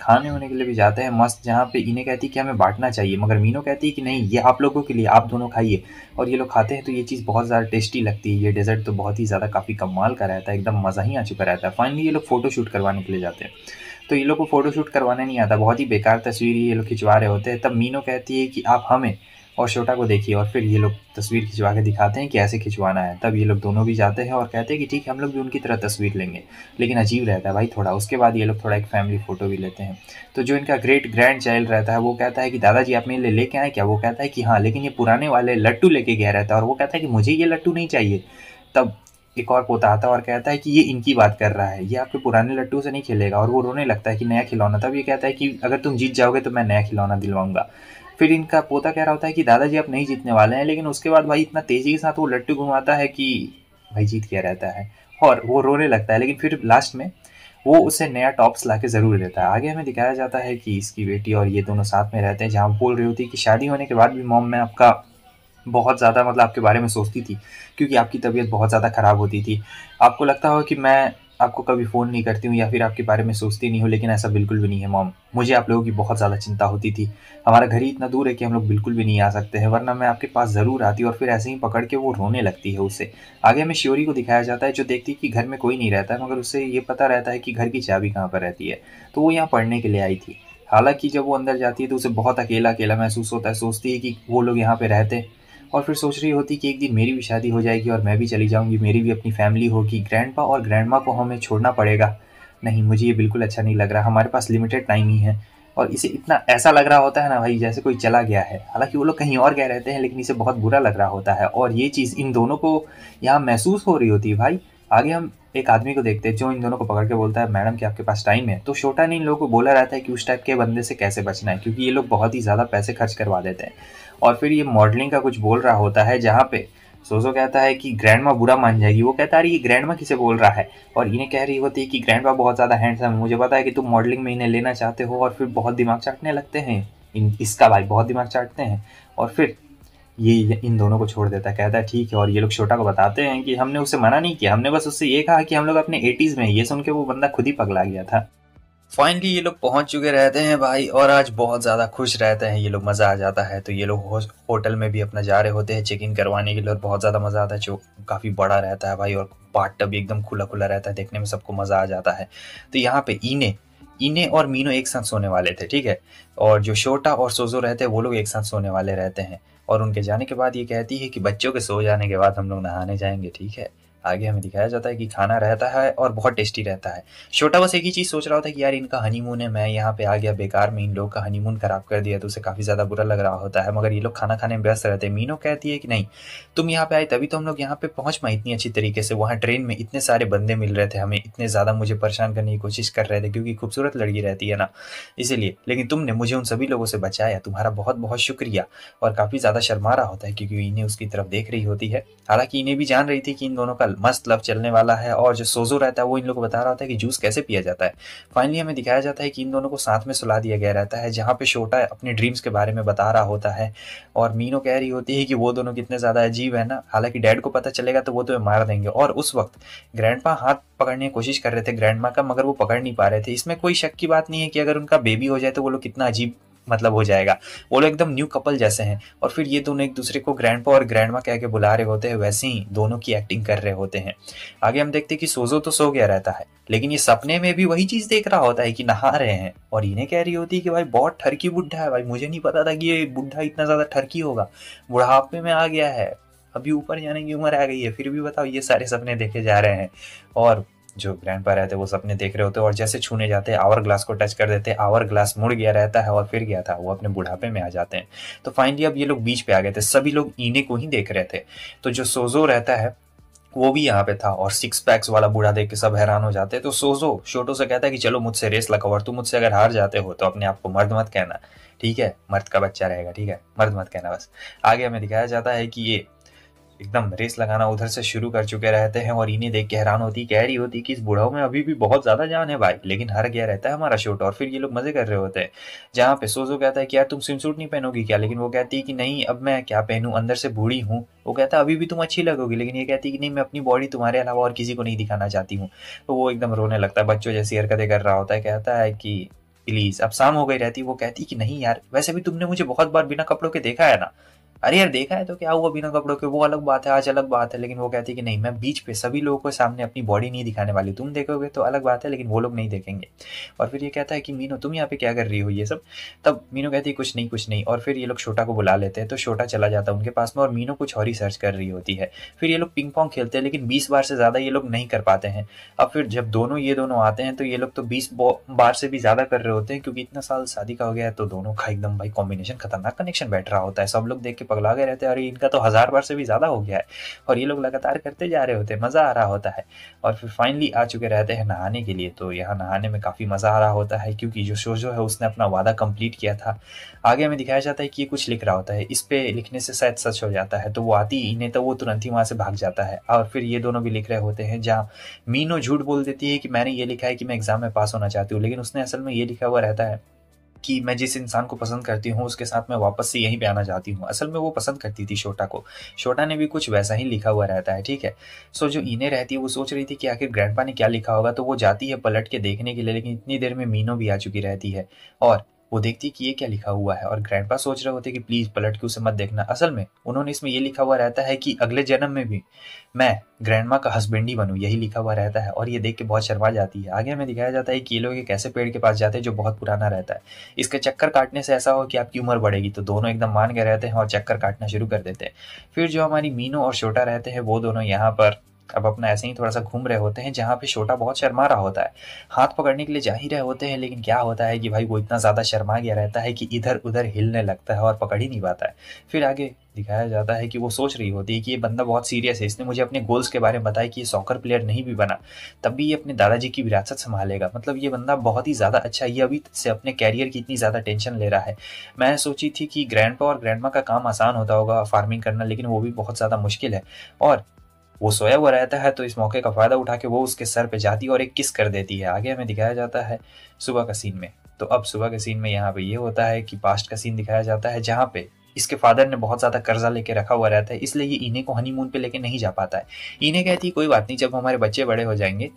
खाने होने के लिए भी जाते हैं मस्त, जहाँ पे इन्हें कहती है कि हमें बांटना चाहिए, मगर मीनो कहती है कि नहीं, ये आप लोगों के लिए, आप दोनों खाइए। और ये लोग खाते हैं तो ये चीज़ बहुत ज़्यादा टेस्टी लगती है, ये डेजर्ट तो बहुत ही ज़्यादा काफ़ी कमाल का रहता है, एकदम मज़ा ही आ चुका रहता है। फाइनली ये लोग फोटो शूट करवाने के लिए जाते हैं, तो ये लोग को फोटो शूट करवाने नहीं आता, बहुत ही बेकार तस्वीर ये लोग खिंचवा रहे होते हैं। तब मीनो कहती है कि आप हमें और शोटा को देखिए, और फिर ये लोग तस्वीर खिंचवा के दिखाते हैं कि ऐसे खिंचवाना है। तब ये लोग दोनों भी जाते हैं और कहते हैं कि ठीक है, हम लोग भी उनकी तरह तस्वीर लेंगे, लेकिन अजीब रहता है भाई थोड़ा। उसके बाद ये लोग थोड़ा एक फैमिली फ़ोटो भी लेते हैं। तो जो इनका ग्रेट ग्रैंड चाइल्ड रहता है वो कहता है कि दादाजी आप मेरे लिए लेके आए क्या। वो कहता है कि हाँ, लेकिन ये पुराने वाले लट्टू लेके गया रहता है, और वो कहता है कि मुझे ये लट्टू नहीं चाहिए। तब एक और पोता आता है और कहता है कि ये इनकी बात कर रहा है, ये आपके पुराने लट्टू से नहीं खेलेगा, और वो रोने लगता है कि नया खिलौना। तब ये कहता है कि अगर तुम जीत जाओगे तो मैं नया खिलौना दिलवाऊंगा। फिर इनका पोता कह रहा होता है कि दादाजी आप नहीं जीतने वाले हैं, लेकिन उसके बाद भाई इतना तेजी के साथ वो लट्टू घुमाता है कि भाई जीत गया रहता है और वो रोने लगता है। लेकिन फिर लास्ट में वो उसे नया टॉप्स ला के ज़रूर देता है। आगे हमें दिखाया जाता है कि इसकी बेटी और ये दोनों साथ में रहते हैं, जहाँ बोल रही होती है कि शादी होने के बाद भी मॉम, मैं आपका बहुत ज़्यादा मतलब आपके बारे में सोचती थी, क्योंकि आपकी तबीयत बहुत ज़्यादा ख़राब होती थी। आपको लगता हो कि मैं आपको कभी फ़ोन नहीं करती हूँ या फिर आपके बारे में सोचती नहीं हूँ, लेकिन ऐसा बिल्कुल भी नहीं है मॉम। मुझे आप लोगों की बहुत ज़्यादा चिंता होती थी। हमारा घर ही इतना दूर है कि हम लोग बिल्कुल भी नहीं आ सकते हैं, वरना मैं आपके पास ज़रूर आती। और फिर ऐसे ही पकड़ के वो रोने लगती है उसे। आगे हमें शियोरी को दिखाया जाता है, जो देखती है कि घर में कोई नहीं रहता है, मगर उसे ये पता रहता है कि घर की चाबी कहाँ पर रहती है। तो वो यहाँ पढ़ने के लिए आई थी। हालाँकि जब वो अंदर जाती है तो उसे बहुत अकेला-अकेला महसूस होता है। सोचती है कि वो लोग यहाँ पे रहते हैं, और फिर सोच रही होती कि एक दिन मेरी भी शादी हो जाएगी और मैं भी चली जाऊँगी, मेरी भी अपनी फैमिली होगी, ग्रैंडपा और ग्रैंडमा को हमें छोड़ना पड़ेगा। नहीं, मुझे ये बिल्कुल अच्छा नहीं लग रहा, हमारे पास लिमिटेड टाइम ही है। और इसे इतना ऐसा लग रहा होता है ना भाई, जैसे कोई चला गया है। हालाँकि वो लोग कहीं और गए रहते हैं, लेकिन इसे बहुत बुरा लग रहा होता है, और ये चीज़ इन दोनों को यहाँ महसूस हो रही होती है भाई। आगे हम एक आदमी को देखते हैं जो इन दोनों को पकड़ के बोलता है, मैडम क्या आपके पास टाइम है। तो शोटा ने इन लोगों को बोला रहता है कि उस टाइप के बंदे से कैसे बचना है, क्योंकि ये लोग बहुत ही ज़्यादा पैसे खर्च करवा देते हैं। और फिर ये मॉडलिंग का कुछ बोल रहा होता है, जहाँ पे सोजो कहता है कि ग्रैंडमा बुरा मान जाएगी। वो कहता है अरे ये ग्रैंडमा किसे बोल रहा है, और इन्हें कह रही होती है कि ग्रैंडमा बहुत ज़्यादा हैंडसम है, मुझे पता है कि तुम मॉडलिंग में इन्हें लेना चाहते हो। और फिर बहुत दिमाग चाटने लगते हैं, इसका भाई बहुत दिमाग चाटते हैं। और फिर ये इन दोनों को छोड़ देता है, कहता है ठीक है। और ये लोग छोटा को बताते हैं कि हमने उसे मना नहीं किया, हमने बस उससे ये कहा कि हम लोग अपने 80s में हैं। ये सुन के वो बंदा खुद ही पगला गया था। फाइनली ये लोग पहुंच चुके रहते हैं भाई, और आज बहुत ज़्यादा खुश रहते हैं ये लोग, मज़ा आ जाता है। तो ये लोग होटल में भी अपना जा रहे होते हैं चेक इन करवाने के लिए, और बहुत ज़्यादा मज़ा आता है, जो काफ़ी बड़ा रहता है भाई, और बाथटब भी एकदम खुला खुला रहता है, देखने में सबको मज़ा आ जाता है। तो यहाँ पे इने इने और मीनो एक साथ सोने वाले थे, ठीक है, और जो शोटा और सोजो रहते हैं वो लोग एक साथ सोने वाले रहते हैं। और उनके जाने के बाद ये कहती है कि बच्चों के सो जाने के बाद हम लोग नहाने जाएंगे, ठीक है। आगे हमें दिखाया जाता है कि खाना रहता है और बहुत टेस्टी रहता है। छोटा बस एक ही चीज़ सोच रहा होता है कि यार इनका हनीमून है, मैं यहाँ पे आ गया बेकार में, इन लोगों का हनीमून खराब कर दिया, तो उसे काफ़ी ज़्यादा बुरा लग रहा होता है। मगर ये लोग खाना खाने में व्यस्त रहते हैं। मीनो कहती है कि नहीं, तुम यहाँ पे आए तभी तो हम लोग यहाँ पे पहुँच पाए इतनी अच्छी तरीके से। वहाँ ट्रेन में इतने सारे बंदे मिल रहे थे हमें, इतने ज़्यादा मुझे परेशान करने की कोशिश कर रहे थे, क्योंकि खूबसूरत लड़की रहती है ना, इसीलिए। लेकिन तुमने मुझे उन सभी लोगों से बचाया, तुम्हारा बहुत बहुत शुक्रिया। और काफ़ी ज़्यादा शर्मा रहा होता है, क्योंकि इन्हें उसकी तरफ देख रही होती है। हालांकि इन्हें भी जान रही थी कि इन दोनों का मस्त लव चलने वाला है, और जो सोजो रहता है वो इन लोगों को बता रहा होता है कि जूस कैसे पिया जाता है। फाइनली हमें दिखाया जाता है कि इन दोनों को साथ में सुला दिया गया रहता है, जहाँ पे छोटा अपने ड्रीम्स के बारे में बता रहा होता है, और मीनो कह रही होती है कि वो दोनों कितने ज़्यादा अजीब है ना, हालांकि डैड को पता चलेगा तो वो तुम्हें मार देंगे। और उस वक्त ग्रैंडपा हाथ पकड़ने की कोशिश कर रहे थे ग्रैंडमा का, मगर वो पकड़ नहीं पा रहे थे। इसमें कोई शक की बात नहीं है कि अगर उनका बेबी हो जाए तो वो लोग कितना अजीब मतलब हो जाएगा। वो लोग एकदम न्यू कपल जैसे हैं और फिर ये दोनों एक दूसरे को ग्रैंडपा और ग्रैंडमा कह के बुला रहे होते हैं, वैसे ही दोनों की एक्टिंग कर रहे होते हैं। आगे हम देखते हैं कि सोजो तो सो गया रहता है, लेकिन ये सपने में भी वही चीज देख रहा होता है कि नहा रहे हैं, और इन्हें कह रही होती है कि भाई बहुत ठरकी बुढ़ा है, भाई मुझे नहीं पता था कि ये बुढ़ा इतना ज्यादा ठरकी होगा, बुढ़ापे में आ गया है, अभी ऊपर जाने की उम्र आ गई है, फिर भी बताओ ये सारे सपने देखे जा रहे हैं। और जो ग्रैंडपा रहते हैं वो सपने देख रहे होते हैं और जैसे छूने जाते हैं आवर ग्लास को टच कर देते हैं, आवर ग्लास मुड़ गया रहता है और फिर गया था, वो अपने बुढ़ापे में आ जाते हैं। तो फाइनली अब ये लोग बीच पे आ गए थे, सभी लोग इने को ही देख रहे थे। तो जो सोजो रहता है वो भी यहाँ पे था और सिक्स पैक्स वाला बूढ़ा देख के सब हैरान हो जाते हैं। तो सोजो शोटो से कहता है कि चलो मुझसे रेस लगाओ, और तुम मुझसे अगर हार जाते हो तो अपने आप को मर्द मत कहना, ठीक है, मर्द का बच्चा रहेगा, ठीक है, मर्द मत कहना बस। आगे हमें दिखाया जाता है कि ये एकदम रेस लगाना उधर से शुरू कर चुके रहते हैं और इन्हें देख के हैरान होती, कह रही होती कि इस बुढ़ाओ में अभी भी बहुत ज्यादा जान है भाई, लेकिन हार गया रहता है हमारा शोट। और फिर ये लोग मजे कर रहे होते हैं, जहाँ पे सोजो कहता है कि यार तुम स्विम सूट नहीं पहनोगी क्या, लेकिन वो कहती है कि नहीं अब मैं क्या पहनूं, अंदर से बूढ़ी हूँ। वो कहता है अभी भी तुम अच्छी लगोगी, लेकिन ये कहती है कि नहीं मैं अपनी बॉडी तुम्हारे अलावा और किसी को नहीं दिखाना चाहती हूँ। तो वो एकदम रोने लगता है, बच्चों जैसी हरकतें कर रहा होता है, कहता है कि प्लीज, अब शाम हो गई रहती। वो कहती कि नहीं यार, वैसे भी तुमने मुझे बहुत बार बिना कपड़ों के देखा है ना। अरे यार देखा है तो क्या हुआ बिना कपड़ों के, वो अलग बात है, आज अलग बात है। लेकिन वो कहती है कि नहीं, मैं बीच पे सभी लोगों को सामने अपनी बॉडी नहीं दिखाने वाली, तुम देखोगे तो अलग बात है लेकिन वो लोग नहीं देखेंगे। और फिर ये कहता है कि मीनू तुम यहाँ पे क्या कर रही हो ये सब। तब मीनू कहती है कुछ नहीं कुछ नहीं, और फिर ये लोग छोटा को बुला लेते हैं। तो छोटा चला जाता है उनके पास में और मीनू कुछ और ही सर्च कर रही होती है। फिर ये लोग पिंग पोंग खेलते हैं, लेकिन 20 बार से ज्यादा ये लोग नहीं कर पाते हैं। अब फिर जब ये दोनों आते हैं तो ये लोग तो 20 बार से भी ज्यादा कर रहे होते हैं, क्योंकि इतना साल शादी का हो गया है तो दोनों का एकदम भाई कॉम्बिनेशन, खतरनाक कनेक्शन बैठ रहा होता है। सब लोग देख के पगला गए रहते हैं, अरे इनका तो 1000 बार से भी ज्यादा हो गया है। और ये लोग लगातार करते जा रहे होते हैं, मजा आ रहा होता है। और फिर फाइनली आ चुके रहते हैं नहाने के लिए। तो यहाँ नहाने में काफी मजा आ रहा होता है, क्योंकि जो शोजो है उसने अपना वादा कंप्लीट किया था। आगे हमें दिखाया जाता है कि ये कुछ लिख रहा होता है, इस पे लिखने से शायद सच हो जाता है। तो वो आती ही नहीं तो वो तुरंत ही वहां से भाग जाता है। और फिर ये दोनों भी लिख रहे होते हैं, जहाँ मीनो झूठ बोल देती है कि मैंने ये लिखा है कि मैं एग्जाम में पास होना चाहती हूँ, लेकिन उसने असल में ये लिखा हुआ रहता है कि मैं जिस इंसान को पसंद करती हूँ उसके साथ मैं वापस से यहीं पे आना चाहती हूँ। असल में वो पसंद करती थी शोटा को, शोटा ने भी कुछ वैसा ही लिखा हुआ रहता है, ठीक है। सो जो इने रहती है वो सोच रही थी कि आखिर ग्रैंडपा ने क्या लिखा होगा, तो वो जाती है पलट के देखने के लिए, लेकिन इतनी देर में मीनो भी आ चुकी रहती है और वो देखती है कि ये क्या लिखा हुआ है। और ग्रैंडपा सोच रहे होते कि प्लीज पलट के उसे मत देखना। असल में उन्होंने इसमें ये लिखा हुआ रहता है कि अगले जन्म में भी मैं ग्रैंडमा का हस्बैंड ही बनूं, यही लिखा हुआ रहता है। और ये देख के बहुत शर्मा जाती है। आगे हमें दिखाया जाता है कि ये लोग एक ऐसे पेड़ के पास जाते हैं जो बहुत पुराना रहता है, इसके चक्कर काटने से ऐसा हो कि आपकी उम्र बढ़ेगी। तो दोनों एकदम मान गए रहते हैं और चक्कर काटना शुरू कर देते हैं। फिर जो हमारी मीनू और छोटा रहते हैं वो दोनों यहाँ पर अब अपना ऐसे ही थोड़ा सा घूम रहे होते हैं, जहाँ पे छोटा बहुत शर्मा रहा होता है। हाथ पकड़ने के लिए जा ही रहे होते हैं, लेकिन क्या होता है कि भाई वो इतना ज्यादा शर्मा गया रहता है कि इधर उधर हिलने लगता है और पकड़ ही नहीं पाता है। फिर आगे दिखाया जाता है कि वो सोच रही होती है कि ये बंदा बहुत सीरियस है, इसने मुझे अपने गोल्स के बारे में बताया कि ये सॉकर प्लेयर नहीं भी बना तब भी ये अपने दादाजी की विरासत संभालेगा। मतलब ये बंदा बहुत ही ज्यादा अच्छा है, ये अभी से अपने कैरियर की इतनी ज्यादा टेंशन ले रहा है। मैं सोची थी कि ग्रैंडपा और ग्रैंडमा का काम आसान होता होगा फार्मिंग करना, लेकिन वो भी बहुत ज्यादा मुश्किल है। और वो सोया हुआ रहता है, तो इस मौके का फायदा उठा के वो उसके सर पे जाती है और एक किस कर देती है। आगे हमें दिखाया जाता है सुबह का सीन में। तो अब सुबह के सीन में यहाँ पे ये होता है कि पास्ट का सीन दिखाया जाता है, जहाँ पे इसके फादर ने बहुत ज्यादा कर्जा लेके रखा हुआ रहता है, इसलिए ये इन्हें को हनीमून पे लेके नहीं जा पाता है। इन्हें कहती है कोई बात नहीं, जब हमारे बच्चे बड़े हो जाएंगे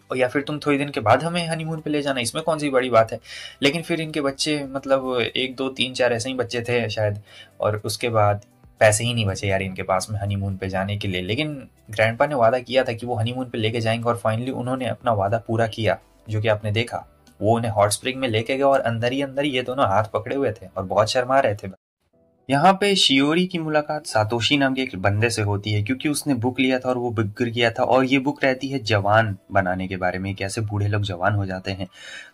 और या फिर तुम थोड़ी दिन के बाद हमें हनीमून पे ले जाना, इसमें कौन सी बड़ी बात है। लेकिन फिर इनके बच्चे मतलब 1 2 3 4 ऐसे ही बच्चे थे शायद, और उसके बाद पैसे ही नहीं बचे यार इनके पास में हनीमून पे जाने के लिए। लेकिन ग्रैंडपा ने वादा किया था कि वो हनीमून पे लेके जाएंगे और फाइनली उन्होंने अपना वादा पूरा किया, जो कि आपने देखा। वो उन्हें हॉट स्प्रिंग में लेके गए और अंदर ही ये दोनों हाथ पकड़े हुए थे और बहुत शर्मा रहे थे। यहाँ पे शियोरी की मुलाकात सातोशी नाम के एक बंदे से होती है, क्योंकि उसने बुक लिया था और वो बुक गिर गया था, और ये बुक रहती है जवान बनाने के बारे में, कैसे बूढ़े लोग जवान हो जाते हैं।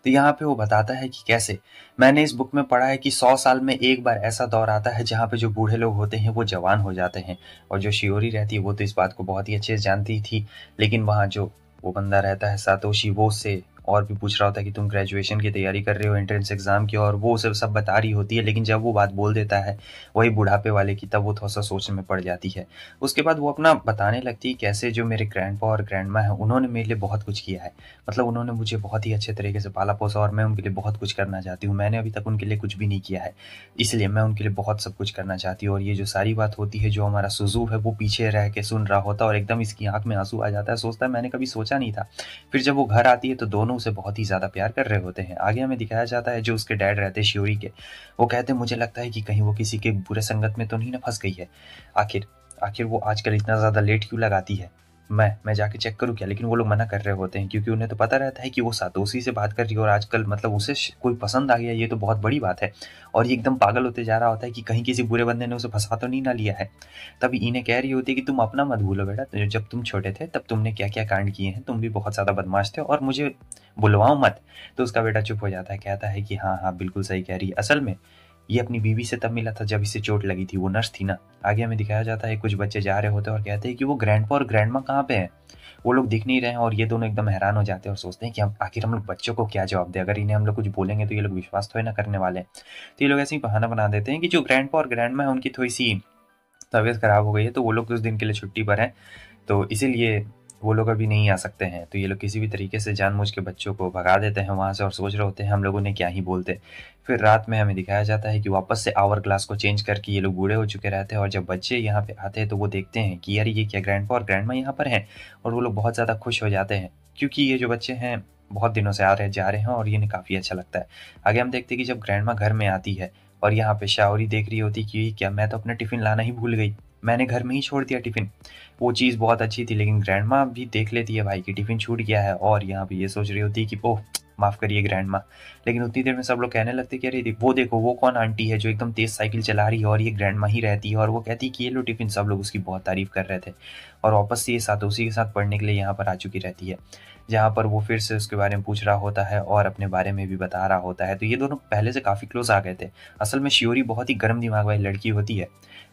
तो यहाँ पे वो बताता है कि कैसे मैंने इस बुक में पढ़ा है कि 100 साल में एक बार ऐसा दौर आता है जहाँ पे जो बूढ़े लोग होते हैं वो जवान हो जाते हैं। और जो शियोरी रहती है वो तो इस बात को बहुत ही अच्छे से जानती थी, लेकिन वहाँ जो वो बंदा रहता है सातोशी, वो उससे और भी पूछ रहा होता है कि तुम ग्रेजुएशन की तैयारी कर रहे हो, एंट्रेंस एग्जाम की, और वो उसे सब बता रही होती है। लेकिन जब वो बात बोल देता है वही बुढ़ापे वाले की, तब वो थोड़ा सा सोचने में पड़ जाती है। उसके बाद वो अपना बताने लगती है कैसे जो मेरे ग्रैंडपा और ग्रैंडमा है उन्होंने मेरे लिए बहुत कुछ किया है। मतलब उन्होंने मुझे बहुत ही अच्छे तरीके से पाला पोसा और मैं उनके लिए बहुत कुछ करना चाहती हूँ। मैंने अभी तक उनके लिए कुछ भी नहीं किया है, इसलिए मैं उनके लिए बहुत सब कुछ करना चाहती हूँ। और ये जो सारी बात होती है, जो हमारा सुजू है वो पीछे रह के सुन रहा होता है और एकदम इसकी आंख में आंसू आ जाता है, सोचता है मैंने कभी सोचा नहीं था। फिर जब वो घर आती है तो दोनों दोनों उसे बहुत ही ज़्यादा प्यार कर रहे होते हैं। आगे हमें दिखाया जाता है जो उसके डैड रहते हैं शियोरी के, वो कहते हैं मुझे लगता है कि कहीं वो किसी के बुरे संगत में तो नहीं ना फँस गई है। आखिर आखिर वो आजकल इतना ज़्यादा लेट क्यों लगाती है? मैं जाके चेक करूँ क्या? लेकिन वो लोग मना कर रहे होते हैं क्योंकि उन्हें तो पता रहता है कि वो सातोशी से बात कर रही है और आजकल मतलब उसे कोई पसंद आ गया, ये तो बहुत बड़ी बात है। और ये एकदम पागल होते जा रहा होता है कि कहीं किसी बुरे बंदे ने उसे फंसा तो नहीं ना लिया है। तभी इन्हें कह रही होती है कि तुम अपना मत भूलो बेटा, जब तुम छोटे थे तब तुमने क्या क्या कांड किए हैं, तुम भी बहुत ज़्यादा बदमाश थे और मुझे बुलवाओ मत। तो उसका बेटा चुप हो जाता है, कहता है कि हाँ हाँ बिल्कुल सही कह रही है। असल में ये अपनी बीवी से तब मिला था जब इसे चोट लगी थी, वो नर्स थी ना। आगे हमें दिखाया जाता है कुछ बच्चे जा रहे होते हैं और कहते हैं कि वो ग्रैंडपा और ग्रैंडमा कहाँ पे हैं? वो लोग दिख नहीं रहे हैं और ये दोनों एकदम हैरान हो जाते हैं और सोचते हैं कि हम आखिर हम लोग बच्चों को क्या जवाब दें, अगर इन्हें हम लोग कुछ बोलेंगे तो ये लोग विश्वास तो है ना करने वाले हैं। तो ये लोग ऐसे ही बहाना बना देते हैं कि जो ग्रैंडपा और ग्रैंडमा है उनकी थोड़ी सी तबीयत खराब हो गई है, तो वो लोग कुछ दिन के लिए छुट्टी पर हैं, तो इसीलिए वो लोग अभी नहीं आ सकते हैं। तो ये लोग किसी भी तरीके से जानबूझ के बच्चों को भगा देते हैं वहाँ से और सोच रहे होते हैं हम लोगों ने क्या ही बोलते। फिर रात में हमें दिखाया जाता है कि वापस से आवर ग्लास को चेंज करके ये लोग बूढ़े हो चुके रहते हैं और जब बच्चे यहाँ पे आते हैं तो वो देखते हैं कि यार ये क्या ग्रैंडपा और ग्रैंडमा यहाँ पर हैं, और वो लोग बहुत ज़्यादा खुश हो जाते हैं क्योंकि ये जो बच्चे हैं बहुत दिनों से आ रहे जा रहे हैं और ये इन्हें काफ़ी अच्छा लगता है। आगे हम देखते हैं कि जब ग्रैंडमा घर में आती है और यहाँ पे शाओरी देख रही होती कि क्या मैं तो अपना टिफ़िन लाना ही भूल गई, मैंने घर में ही छोड़ दिया टिफ़िन। वो चीज़ बहुत अच्छी थी लेकिन ग्रैंडमा भी देख लेती है भाई कि टिफ़िन छूट गया है और यहाँ पे ये सोच रही होती है कि ओह! माफ़ करिए ग्रैंडमा। लेकिन उतनी देर में सब लोग कहने लगते हैं कि अरे वो देखो वो कौन आंटी है जो एकदम तेज़ साइकिल चला रही है और ये ग्रैंडमा ही रहती है, और वो कहती है कि ये लो टिफ़िन। सब लोग उसकी बहुत तारीफ़ कर रहे थे और वापस से ये सातोशी के साथ पढ़ने के लिए यहाँ पर आ चुकी रहती है, जहाँ पर वो फिर से उसके बारे में पूछ रहा होता है और अपने बारे में भी बता रहा होता है। तो ये दोनों पहले से काफ़ी क्लोज़ आ गए थे। असल में शियोरी बहुत ही गर्म दिमाग वाली लड़की होती है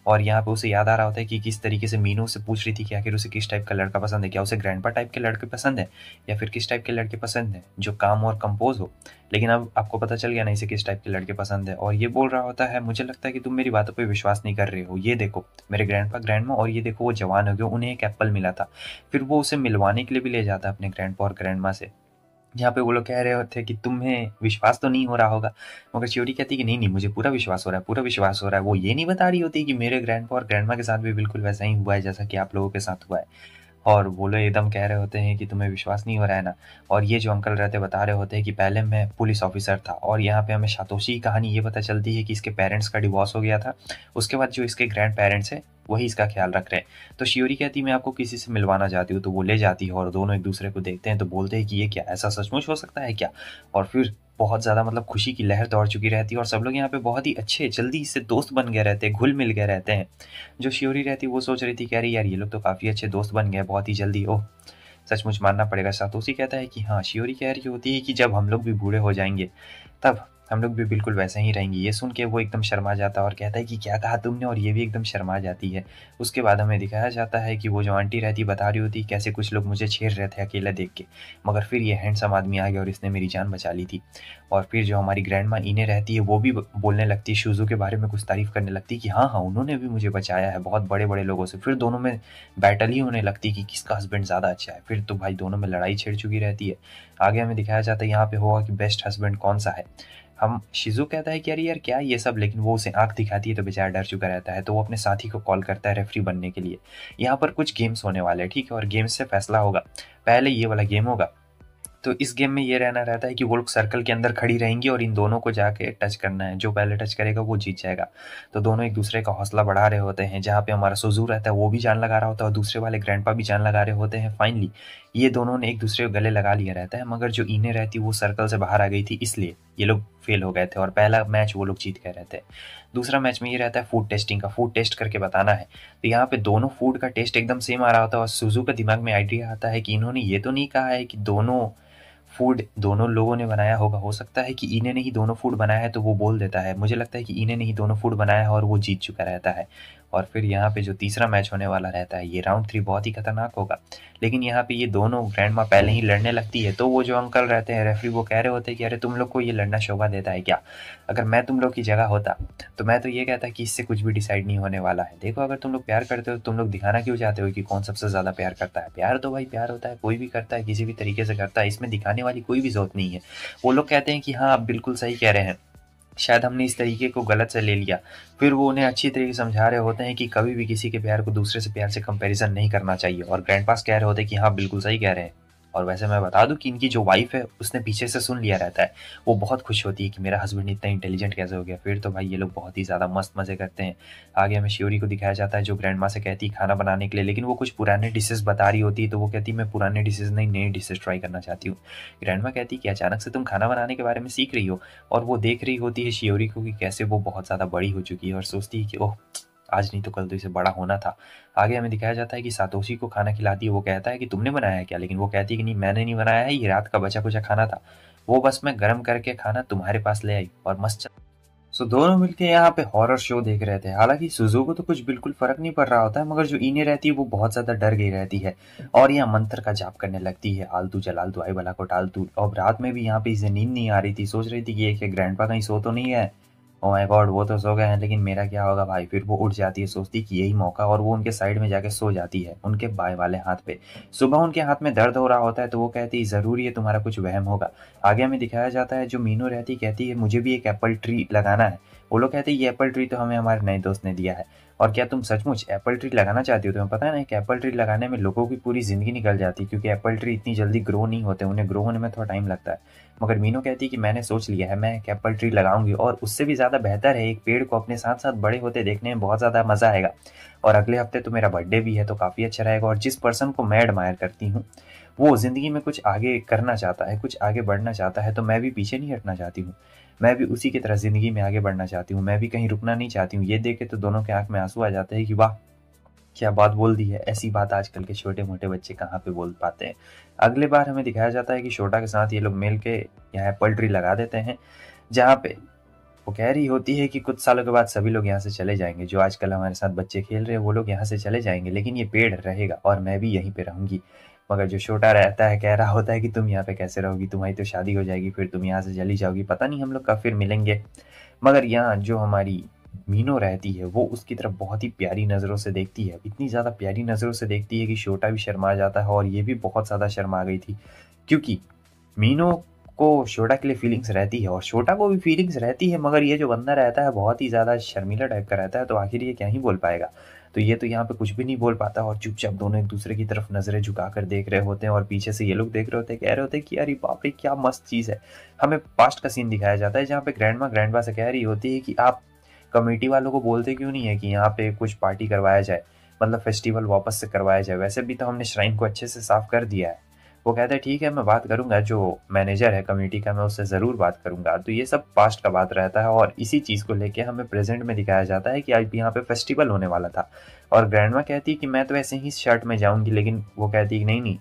और यहाँ पे उसे याद आ रहा होता है कि किस तरीके से मीनू उससे पूछ रही थी कि आखिर उसे किस टाइप का लड़का पसंद है, क्या उसे ग्रैंडपा टाइप के लड़के पसंद है या फिर किस टाइप के लड़के पसंद है जो काम और कंपोज हो। लेकिन अब आपको पता चल गया ना इसे किस टाइप के लड़के पसंद है, और ये बोल रहा होता है मुझे लगता है कि तुम मेरी बातों पे विश्वास नहीं कर रहे हो, ये देखो मेरे ग्रैंडपा ग्रैंडमा और ये देखो वो जवान हो गए, उन्हें एक एप्पल मिला था। फिर वो उसे मिलवाने के लिए भी ले जाता है अपने ग्रैंडपा और ग्रैंडमा से, जहाँ पे वो लोग कह रहे थे कि तुम्हें विश्वास तो नहीं हो रहा होगा, मगर चियोरी कहती है कि नहीं नहीं मुझे पूरा विश्वास हो रहा है, पूरा विश्वास हो रहा है। वो ये नहीं बता रही होती कि मेरे ग्रैंडपा और ग्रैंडमा के साथ भी बिल्कुल वैसा ही हुआ है जैसा कि आप लोगों के साथ हुआ है। और वो लोग एकदम कह रहे होते हैं कि तुम्हें विश्वास नहीं हो रहा है ना। और ये जो अंकल रहते बता रहे होते हैं कि पहले मैं पुलिस ऑफिसर था, और यहाँ पे हमें सातोशी की कहानी ये पता चलती है कि इसके पेरेंट्स का डिवोर्स हो गया था, उसके बाद जो इसके ग्रैंड पेरेंट्स हैं वही इसका ख्याल रख रहे हैं। तो शियोरी कहती है मैं आपको किसी से मिलवाना चाहती हूँ, तो वो ले जाती है और दोनों एक दूसरे को देखते हैं तो बोलते हैं कि ये क्या, ऐसा सचमुच हो सकता है क्या? और फिर बहुत ज़्यादा मतलब खुशी की लहर दौड़ चुकी रहती है और सब लोग यहाँ पे बहुत ही अच्छे जल्दी से दोस्त बन गए रहते हैं, घुल मिल गए रहते हैं। जो शियोरी रहती है वो सोच रही थी कह रही यार ये लोग तो काफ़ी अच्छे दोस्त बन गए बहुत ही जल्दी, ओह सचमुच मानना पड़ेगा। सातोशी कहता है कि हाँ, शियोरी कह रही होती है कि जब हम लोग भी बूढ़े हो जाएंगे तब हम लोग भी बिल्कुल वैसे ही रहेंगे। ये सुन के वो एकदम शर्मा जाता है और कहता है कि क्या कहा तुमने, और ये भी एकदम शर्मा जाती है। उसके बाद हमें दिखाया जाता है कि वो जो आंटी रहती बता रही होती कैसे कुछ लोग मुझे छेड़ रहे थे अकेला देख के, मगर फिर ये हैंडसम आदमी आ गया और इसने मेरी जान बचा ली थी। और फिर जो हमारी ग्रैंड माँ इने रहती है वो भी बोलने लगती है, शिज़ू के बारे में कुछ तारीफ़ करने लगती है कि हाँ हाँ उन्होंने भी मुझे बचाया है बहुत बड़े बड़े लोगों से। फिर दोनों में बैटल ही होने लगती है कि किसका हस्बैंड ज़्यादा अच्छा है। फिर तो भाई दोनों में लड़ाई छिड़ चुकी रहती है। आगे हमें दिखाया जाता है यहाँ पे होगा कि बेस्ट हस्बैंड कौन सा है। हम शिज़ू कहता है कि अरे यार क्या ये सब, लेकिन वो उसे आँख दिखाती है तो बेचारा डर चुका रहता है, तो वो अपने साथी को कॉल करता है रेफरी बनने के लिए। यहाँ पर कुछ गेम्स होने वाले हैं, ठीक है, और गेम्स से फैसला होगा। पहले ये वाला गेम होगा, तो इस गेम में ये रहना रहता है कि वो लोग सर्कल के अंदर खड़ी रहेंगी और इन दोनों को जाके टच करना है, जो पहले टच करेगा वो जीत जाएगा। तो दोनों एक दूसरे का हौसला बढ़ा रहे होते हैं, जहाँ पे हमारा सुजू रहता है वो भी जान लगा रहा होता है और दूसरे वाले ग्रैंडपा भी जान लगा रहे होते हैं। फाइनली ये दोनों ने एक दूसरे को गले लगा लिया रहता है, मगर जो इन्हें रहती वो सर्कल से बाहर आ गई थी इसलिए ये लोग फेल हो गए थे और पहला मैच वो लोग जीत गए रहते हैं। दूसरा मैच में ये रहता है फूड टेस्टिंग का, फूड टेस्ट करके बताना है। तो यहाँ पे दोनों फूड का टेस्ट एकदम सेम आ रहा होता है और सुजू के दिमाग में आइडिया आता है कि इन्होंने ये तो नहीं कहा है कि दोनों फूड दोनों लोगों ने बनाया होगा, हो सकता है कि इन्हें ने ही दोनों फूड बनाया है, तो वो बोल देता है मुझे लगता है कि इन्हें ने ही दोनों फूड बनाया है और वो जीत चुका रहता है। और फिर यहाँ पे जो तीसरा मैच होने वाला रहता है ये राउंड 3 बहुत ही खतरनाक होगा। लेकिन यहाँ पे ये दोनों ग्रैंड माँ पहले ही लड़ने लगती है, तो वो जो अंकल रहते हैं रेफरी वो कह रहे होते हैं कि अरे तुम लोग को ये लड़ना शोभा देता है क्या? अगर मैं तुम लोग की जगह होता तो मैं तो ये कहता कि इससे कुछ भी डिसाइड नहीं होने वाला है। देखो अगर तुम लोग प्यार करते हो तो तुम लोग दिखाना क्यों चाहते हो कि कौन सबसे ज़्यादा प्यार करता है? प्यार तो भाई प्यार होता है, कोई भी करता है किसी भी तरीके से करता है, इसमें दिखाने वाली कोई भी ज़रूरत नहीं है। वो लोग कहते हैं कि हाँ आप बिल्कुल सही कह रहे हैं, शायद हमने इस तरीके को गलत से ले लिया। फिर वो उन्हें अच्छी तरीके से समझा रहे होते हैं कि कभी भी किसी के प्यार को दूसरे से प्यार से कंपैरिजन नहीं करना चाहिए, और ग्रैंडपास कह रहे होते हैं कि हाँ बिल्कुल सही कह रहे हैं। और वैसे मैं बता दूं कि इनकी जो वाइफ है उसने पीछे से सुन लिया रहता है। वो बहुत खुश होती है कि मेरा हस्बैंड इतना इंटेलिजेंट कैसे हो गया। फिर तो भाई ये लोग बहुत ही ज़्यादा मस्त मज़े करते हैं। आगे हमें शियोरी को दिखाया जाता है जो ग्रैंड माँ से कहती है खाना बनाने के लिए, लेकिन वो कुछ पुराने डिशेज़ बता रही होती है। तो वो कहती है मैं पुराने डिशेज़ नहीं, नई डिशेज़ ट्राई करना चाहती हूँ। ग्रैंड माँ कहती है कि अचानक से तुम खाना बनाने के बारे में सीख रही हो। और वो देख रही होती है शियोरी को कि कैसे वो बहुत ज़्यादा बड़ी हो चुकी है और सोचती है कि ओह, आज नहीं तो कल तो इसे बड़ा होना था। आगे हमें दिखाया जाता है कि सातोशी को खाना खिलाती है। वो कहता है कि तुमने बनाया है क्या? लेकिन वो कहती है कि नहीं, मैंने नहीं बनाया है, ये रात का बचा कुचा खाना था। वो बस मैं गर्म करके खाना तुम्हारे पास ले आई और मस्त। सो दोनों मिलके यहाँ पे हॉरर शो देख रहे थे। हालांकि सुजो को तो कुछ बिल्कुल फर्क नहीं पड़ रहा होता है, मगर जो इने रहती है वो बहुत ज्यादा डर गई रहती है और यहाँ मंत्र का जाप करने लगती है, आलतू जलालतू आई भला को टालतू। और रात में भी यहाँ पे इसे नींद नहीं आ रही थी, सोच रही थी कि ये ग्रैंडपा कहीं सो तो नहीं है। ओ माय गॉड, वो तो सो गए हैं लेकिन मेरा क्या होगा भाई। फिर वो उठ जाती है, सोचती कि यही मौका, और वो उनके साइड में जाके सो जाती है उनके बाएं वाले हाथ पे। सुबह उनके हाथ में दर्द हो रहा होता है तो वो कहती है जरूरी है तुम्हारा कुछ वहम होगा। आगे हमें दिखाया जाता है जो मीनू रहती कहती है मुझे भी एक एप्पल ट्री लगाना है। वो लोग कहते हैं ये एप्पल ट्री तो हमें हमारे नए दोस्त ने दिया है। और क्या तुम सचमुच एप्पल ट्री लगाना चाहती हो? तुम्हें पता है ना कि एप्पल ट्री लगाने में लोगों की पूरी जिंदगी निकल जाती है, क्योंकि एप्पल ट्री इतनी जल्दी ग्रो नहीं होते, उन्हें ग्रो होने में थोड़ा टाइम लगता है। मगर मीनू कहती है कि मैंने सोच लिया है, मैं एक एप्पल ट्री लगाऊंगी, और उससे भी ज़्यादा बेहतर है एक पेड़ को अपने साथ साथ बड़े होते देखने में बहुत ज़्यादा मज़ा आएगा। और अगले हफ्ते तो मेरा बर्थडे भी है तो काफ़ी अच्छा रहेगा। और जिस पर्सन को मैं एडमायर करती हूँ वो ज़िंदगी में कुछ आगे करना चाहता है, कुछ आगे बढ़ना चाहता है, तो मैं भी पीछे नहीं हटना चाहती हूँ। मैं भी उसी की तरह ज़िंदगी में आगे बढ़ना चाहती हूँ, मैं भी कहीं रुकना नहीं चाहती हूँ। ये देख के तो दोनों के आँख में आंसू आ जाते हैं कि वाह, क्या बात बोल दी है। ऐसी बात आजकल के छोटे-मोटे बच्चे कहाँ पे बोल पाते हैं। अगली बार हमें दिखाया जाता है कि शोटा के साथ ये लोग मिल के यहाँ एप्पल ट्री लगा देते हैं, जहाँ पे वो कह रही होती है कि कुछ सालों के बाद सभी लोग यहाँ से चले जाएँगे। जो आजकल हमारे साथ बच्चे खेल रहे हैं वो लोग यहाँ से चले जाएँगे, लेकिन ये पेड़ रहेगा और मैं भी यहीं पे रहूँगी। मगर जो छोटा रहता है कह रहा होता है कि तुम यहाँ पे कैसे रहोगी? तुम्हारी तो शादी हो जाएगी, फिर तुम यहाँ से चली जाओगी, पता नहीं हम लोग कब फिर मिलेंगे। मगर यहाँ जो हमारी मीनो रहती है वो उसकी तरफ बहुत ही प्यारी नज़रों से देखती है। इतनी ज़्यादा प्यारी नज़रों से देखती है कि शोटा भी शर्मा जाता है और ये भी बहुत ज़्यादा शर्मा गई थी। क्योंकि मीनो को शोटा के लिए फीलिंग्स रहती है और शोटा को भी फीलिंग्स रहती है, मगर ये जो बंदा रहता है बहुत ही ज़्यादा शर्मीला टाइप का रहता है, तो आखिर ये क्या ही बोल पाएगा। तो ये तो यहाँ पे कुछ भी नहीं बोल पाता और चुपचाप दोनों एक दूसरे की तरफ नज़रें झुकाकर देख रहे होते हैं और पीछे से ये लोग देख रहे होते हैं, कह रहे होते हैं कि अरे बाप रे क्या मस्त चीज़ है। हमें पास्ट का सीन दिखाया जाता है जहाँ पे ग्रैंडमा से कह रही होती है कि आप कमेटी वालों को बोलते क्यों नहीं है कि यहाँ पे कुछ पार्टी करवाया जाए, मतलब फेस्टिवल वापस से करवाया जाए। वैसे भी तो हमने श्राइन को अच्छे से साफ कर दिया है। वो कहता है ठीक है मैं बात करूंगा, जो मैनेजर है कमेटी का मैं उससे ज़रूर बात करूंगा। तो ये सब पास्ट का बात रहता है और इसी चीज़ को लेके हमें प्रेजेंट में दिखाया जाता है कि आज यहाँ पे फेस्टिवल होने वाला था। और ग्रैंडमा कहती कि मैं तो ऐसे ही शर्ट में जाऊंगी, लेकिन वो कहती कि नहीं नहीं,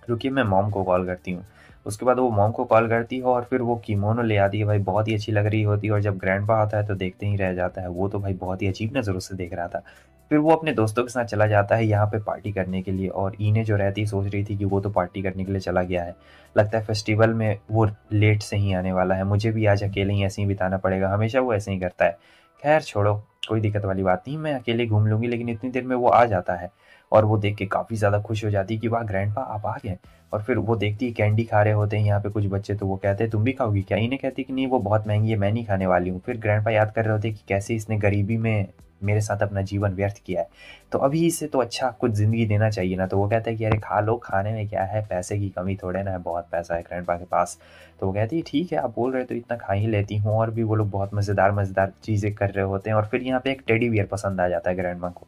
रुकिए मैं मॉम को कॉल करती हूँ। उसके बाद वो मॉम को कॉल करती है और फिर वो किमोनो ले आती है। भाई बहुत ही अच्छी लग रही होती है और जब ग्रैंडपा आता है तो देखते ही रह जाता है। वो तो भाई बहुत ही अजीब नज़रों से देख रहा था। फिर वो अपने दोस्तों के साथ चला जाता है यहाँ पे पार्टी करने के लिए, और ईने जो रहती सोच रही थी कि वो तो पार्टी करने के लिए चला गया है, लगता है फेस्टिवल में वो लेट से ही आने वाला है, मुझे भी आज अकेले ही ऐसे ही बिताना पड़ेगा, हमेशा वो ऐसे ही करता है। खैर छोड़ो, कोई दिक्कत वाली बात नहीं, मैं अकेले घूम लूंगी। लेकिन इतनी देर में वो आ जाता है और वो देख के काफ़ी ज़्यादा खुश हो जाती है कि वाह ग्रैंडपा आप आ गए। और फिर वो देखती है कैंडी खा रहे होते हैं यहाँ पे कुछ बच्चे, तो वो कहते हैं तुम भी खाओगी क्या? इन्हें कहती कि नहीं वो बहुत महंगी है, मैं नहीं खाने वाली हूँ। फिर ग्रैंडपा याद कर रहे होते हैं कि कैसे इसने गरीबी में मेरे साथ अपना जीवन व्यर्थ किया है, तो अभी इसे तो अच्छा कुछ ज़िंदगी देना चाहिए ना। तो वो कहता है कि अरे खा लो, खाने में क्या है, पैसे की कमी थोड़े ना है, बहुत पैसा है ग्रैंडपा के पास। तो वो कहती है ठीक है आप बोल रहे हो तो इतना खा ही लेती हूँ। और भी वो लोग बहुत मज़ेदार मज़ेदार चीज़ें कर रहे होते हैं और फिर यहाँ पे एक टेडी बियर पसंद आ जाता है ग्रैंडमा को,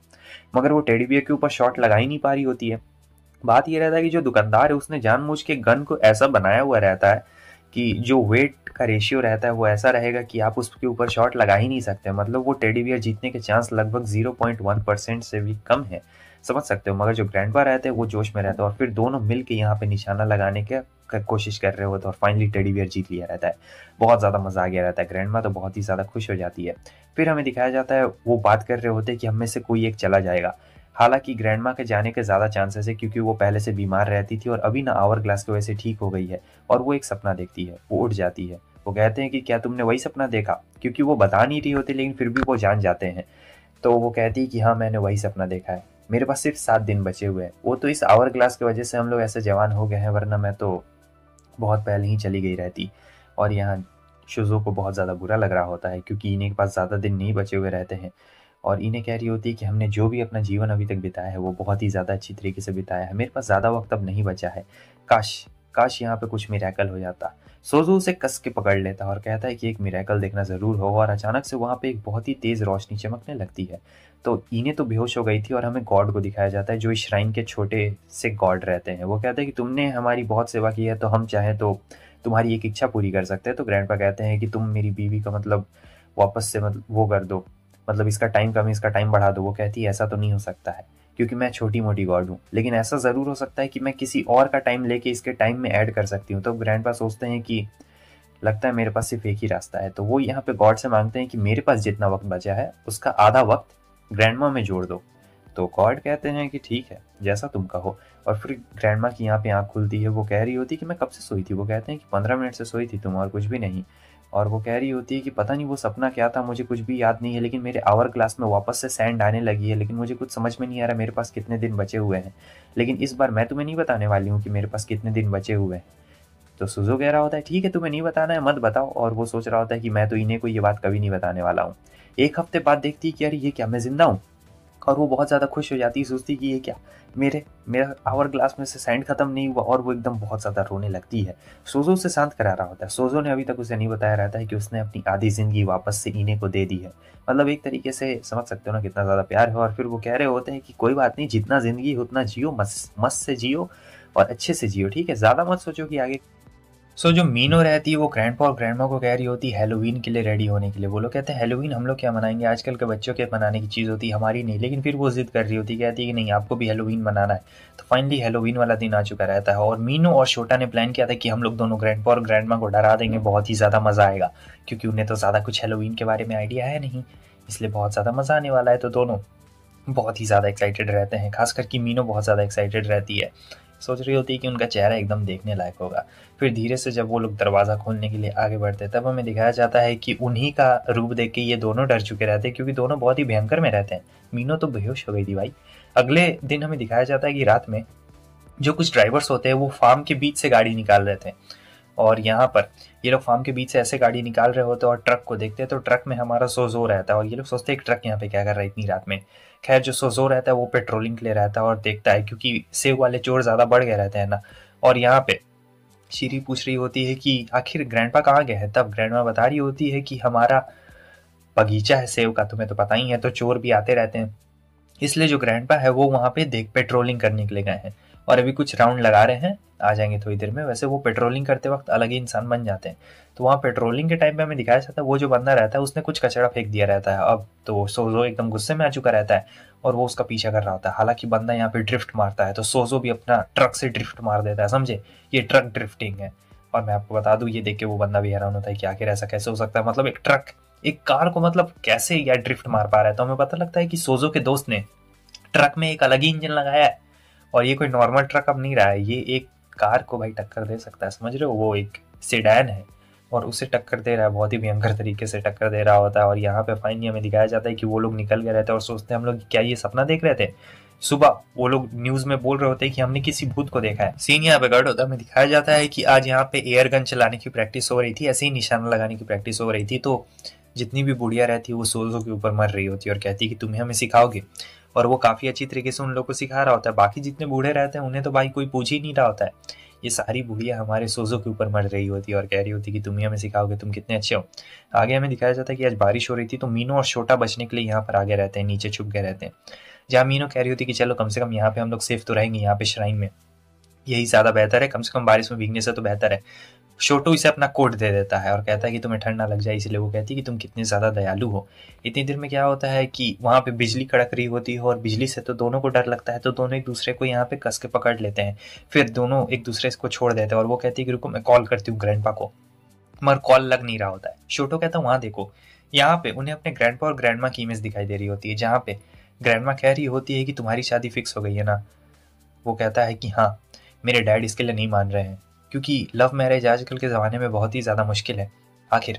मगर वो टेडी बियर के ऊपर शॉट लगा ही नहीं पा रही होती है। बात ये रहता है कि जो दुकानदार है उसने जानबूझ के गन को ऐसा बनाया हुआ रहता है कि जो वेट का रेशियो रहता है वो ऐसा रहेगा कि आप उसके ऊपर शॉट लगा ही नहीं सकते। मतलब वो टेडी बियर जीतने के चांस लगभग 0.1% से भी कम है, समझ सकते हो। मगर जो ग्रैंडपा रहते हैं वो जोश में रहते हैं और फिर दोनों मिल के यहाँ पे निशाना लगाने के कोशिश कर रहे होते हैं और फाइनली टेडी बियर जीत लिया रहता है। बहुत ज़्यादा मजा आ गया रहता है, ग्रैंडमा तो बहुत ही ज़्यादा खुश हो जाती है। फिर हमें दिखाया जाता है वो बात कर रहे होते हैं कि हम में से कोई एक चला जाएगा। हालांकि ग्रैंडमा के जाने के ज़्यादा चांसेस है क्योंकि वो पहले से बीमार रहती थी और अभी ना आवर ग्लास की वजह से ठीक हो गई है। और वो एक सपना देखती है, वो उठ जाती है। वो कहते हैं कि क्या तुमने वही सपना देखा? क्योंकि वो बता नहीं रही होती लेकिन फिर भी वो जान जाते हैं। तो वो कहती है कि हाँ मैंने वही सपना देखा है, मेरे पास सिर्फ 7 दिन बचे हुए हैं। वो तो इस आवर ग्लास की वजह से हम लोग ऐसे जवान हो गए हैं, वरना मैं तो बहुत पहले ही चली गई रहती। और यहाँ शुजो को बहुत ज़्यादा बुरा लग रहा होता है क्योंकि इन्हीं के पास ज़्यादा दिन नहीं बचे हुए रहते हैं। और इन्हें कह रही होती है कि हमने जो भी अपना जीवन अभी तक बिताया है वो बहुत ही ज़्यादा अच्छी तरीके से बिताया है, मेरे पास ज़्यादा वक्त अब नहीं बचा है, काश काश यहाँ पे कुछ मिरेकल हो जाता। सोज़ो उसे कस के पकड़ लेता है और कहता है कि एक मिरेकल देखना ज़रूर होगा, और अचानक से वहाँ पे एक बहुत ही तेज़ रोशनी चमकने लगती है। तो इन्हें तो बेहोश हो गई थी और हमें गॉड को दिखाया जाता है जो इस श्राइन के छोटे से गॉड रहते हैं। वो कहते हैं कि तुमने हमारी बहुत सेवा की है, तो हम चाहें तो तुम्हारी एक इच्छा पूरी कर सकते हैं। तो ग्रैंडपा कहते हैं कि तुम मेरी बीवी का मतलब वापस से मतलब वो कर दो, मतलब इसका टाइम कम है, इसका टाइम बढ़ा दो। वो कहती है ऐसा तो नहीं हो सकता है क्योंकि मैं छोटी मोटी गॉड हूँ, लेकिन ऐसा ज़रूर हो सकता है कि मैं किसी और का टाइम लेके इसके टाइम में ऐड कर सकती हूँ। तो ग्रैंडपा सोचते हैं कि लगता है मेरे पास सिर्फ एक ही रास्ता है। तो वो यहाँ पे गॉड से मांगते हैं कि मेरे पास जितना वक्त बचा है उसका आधा वक्त ग्रैंडमा में जोड़ दो। तो गॉड कहते हैं कि ठीक है, जैसा तुम कहो। और फिर ग्रैंडमा की यहाँ पे आँख खुलती है। वो कह रही होती है कि मैं कब से सोई थी। वो कहते हैं कि 15 मिनट से सोई थी तुम, और कुछ भी नहीं। और वो कह रही होती है कि पता नहीं वो सपना क्या था, मुझे कुछ भी याद नहीं है, लेकिन मेरे आवर ग्लास में वापस से सैंड आने लगी है, लेकिन मुझे कुछ समझ में नहीं आ रहा मेरे पास कितने दिन बचे हुए हैं। लेकिन इस बार मैं तुम्हें नहीं बताने वाली हूँ कि मेरे पास कितने दिन बचे हुए हैं। तो सुजो कह रहा होता है ठीक है, तुम्हें नहीं बताना है मत बताओ। और वो सोच रहा होता है कि मैं तो इन्हें को ये बात कभी नहीं बताने वाला हूँ। एक हफ्ते बाद देखती है कि यार ये क्या, मैं जिंदा हूँ। और वो बहुत ज़्यादा खुश हो जाती है, सोचती कि ये क्या, मेरा आवर ग्लास में से सैंड खत्म नहीं हुआ। और वो एकदम बहुत ज़्यादा रोने लगती है। सोजो उसे शांत करा रहा होता है। सोजो ने अभी तक उसे नहीं बताया रहता है कि उसने अपनी आधी ज़िंदगी वापस से इन्हें को दे दी है। मतलब एक तरीके से समझ सकते हो ना कितना ज़्यादा प्यार है। और फिर वो कह रहे होते हैं कि कोई बात नहीं, जितना ज़िंदगी है उतना जियो, मस्त मस्त से जियो और अच्छे से जियो, ठीक है, ज़्यादा मत सोचो कि आगे। सो जो मीनो रहती है वो ग्रैंडपा और ग्रैंडमा को कह रही होती है हैलोवीन के लिए रेडी होने के लिए। वो लोग कहते हैं हैलोवीन हम लोग क्या मनाएंगे, आजकल के बच्चों के मनाने की चीज़ होती है, हमारी नहीं। लेकिन फिर वो जिद कर रही होती है, कहती है कि नहीं आपको भी हैलोवीन मनाना है। तो फाइनली हैलोवीन वाला दिन आ चुका रहता है और मीनो और छोटा ने प्लान किया था कि हम लोग दोनों ग्रैंडपा और ग्रैंडमा को डरा देंगे, बहुत ही ज़्यादा मज़ा आएगा, क्योंकि उन्हें तो ज़्यादा कुछ हैलोवीन के बारे में आइडिया है नहीं, इसलिए बहुत ज़्यादा मज़ा आने वाला है। तो दोनों बहुत ही ज़्यादा एक्साइटेड रहते हैं, खासकर कि मीनो बहुत ज़्यादा एक्साइटेड रहती है, सोच रही होती है कि उनका चेहरा एकदम देखने लायक होगा। फिर धीरे से जब वो लोग दरवाज़ा खोलने के लिए आगे बढ़ते हैं तब हमें दिखाया जाता है कि उन्हीं का रूप देख के ये दोनों डर चुके रहते हैं, क्योंकि दोनों बहुत ही भयंकर में रहते हैं। मीनो तो बेहोश हो गई थी भाई। अगले दिन हमें दिखाया जाता है कि रात में जो कुछ ड्राइवर्स होते हैं वो फार्म के बीच से गाड़ी निकाल रहे थे, और यहाँ पर ये लोग फार्म के बीच से ऐसे गाड़ी निकाल रहे होते हैं और ट्रक को देखते हैं तो ट्रक में हमारा सोजो रहता है। और ये लोग सोचते हैं ट्रक यहाँ पे क्या कर रहा है इतनी रात में। खैर जो सोजो रहता है वो पेट्रोलिंग के लिए रहता है और देखता है, क्योंकि सेव वाले चोर ज़्यादा बढ़ गए रहते हैं ना। और यहाँ पे शीरी पूछ रही होती है कि आखिर ग्रैंडपा कहाँ गए हैं। तब ग्रैंडमा बता रही होती है कि हमारा बगीचा है सेव का, तुम्हें तो पता ही है, तो चोर भी आते रहते हैं, इसलिए जो ग्रैंडपा है वो वहाँ पे देख पेट्रोलिंग करने के लिए गए हैं और अभी कुछ राउंड लगा रहे हैं, आ जाएंगे थोड़ी देर में। वैसे वो पेट्रोलिंग करते वक्त अलग ही इंसान बन जाते हैं। तो वहाँ पेट्रोलिंग के टाइम पे हमें दिखाया जाता है वो जो बंदा रहता है उसने कुछ कचरा फेंक दिया रहता है। अब तो सोजो एकदम गुस्से में आ चुका रहता है और वो उसका पीछा कर रहा होता है। हालांकि बंदा यहाँ पे ड्रिफ्ट मारता है तो सोजो भी अपना ट्रक से ड्रिफ्ट मार देता है, समझे, ये ट्रक ड्रिफ्टिंग है। और मैं आपको बता दूं ये देख के वो बंदा भी हैरान होता है कि आखिर ऐसा कैसे हो सकता है, मतलब एक ट्रक एक कार को मतलब कैसे या ड्रिफ्ट मार पा रहा है। तो हमें पता लगता है कि सोजो के दोस्त ने ट्रक में एक अलग ही इंजन लगाया है और ये कोई नॉर्मल ट्रक अब नहीं रहा है, ये एक कार को भाई टक्कर दे सकता है, समझ रहे हो, वो एक सेडान है और उसे टक्कर दे रहा है, बहुत ही भयंकर तरीके से टक्कर दे रहा होता है। और यहाँ पे फाइनली हमें दिखाया जाता है कि वो लोग निकल गए रहते हैं और सोचते हैं हम लोग क्या ये सपना देख रहे थे। सुबह वो लोग न्यूज में बोल रहे होते हैं कि हमने किसी भूत को देखा है। सीन यहाँ पे कट होता है, हमें दिखाया जाता है कि आज यहाँ पे एयर गन चलाने की प्रैक्टिस हो रही थी, ऐसे ही निशाना लगाने की प्रैक्टिस हो रही थी। तो जितनी भी बुढ़िया रहती है वो सोजो के ऊपर मर रही होती है और कहती है कि तुम्हें हमें सिखाओगे, और वो काफ़ी अच्छी तरीके से उन लोगों को सिखा रहा होता है। बाकी जितने बूढ़े रहते हैं उन्हें तो भाई कोई पूछ ही नहीं रहा होता है, ये सारी बुढ़िया हमारे सोजो के ऊपर मर रही होती है और कह रही होती है कि तुम ही हमें सिखाओगे, तुम कितने अच्छे हो। आगे हमें दिखाया जाता है कि आज बारिश हो रही थी तो मीनो और छोटा बचने के लिए यहाँ पर आगे रहते हैं, नीचे छुप गए रहते हैं। जहाँ मीनो कह रही होती है कि चलो कम से कम यहाँ पे हम लोग सेफ तो रहेंगे, यहाँ पे श्राइन में यही ज़्यादा बेहतर है, कम से कम बारिश में भीगने से तो बेहतर है। छोटू इसे अपना कोट दे देता है और कहता है कि तुम्हें ठंड ना लग जाए, इसलिए वो कहती है कि तुम कितने ज़्यादा दयालु हो। इतनी देर में क्या होता है कि वहाँ पे बिजली कड़क रही होती है और बिजली से तो दोनों को डर लगता है, तो दोनों एक दूसरे को यहाँ पे कस के पकड़ लेते हैं। फिर दोनों एक दूसरे को छोड़ देते हैं और वो कहती है कि रुको मैं कॉल करती हूँ ग्रैंडपा को, मगर कॉल लग नहीं रहा होता है। छोटू कहता है वहाँ देखो, यहाँ पे उन्हें अपने ग्रैंडपा और ग्रैंडमा की इमेज दिखाई दे रही होती है, जहाँ पे ग्रैंडमा कह रही होती है कि तुम्हारी शादी फिक्स हो गई है ना। वो कहता है कि हाँ, मेरे डैड इसके लिए नहीं मान रहे हैं, क्योंकि लव मैरिज आजकल के ज़माने में बहुत ही ज़्यादा मुश्किल है। आखिर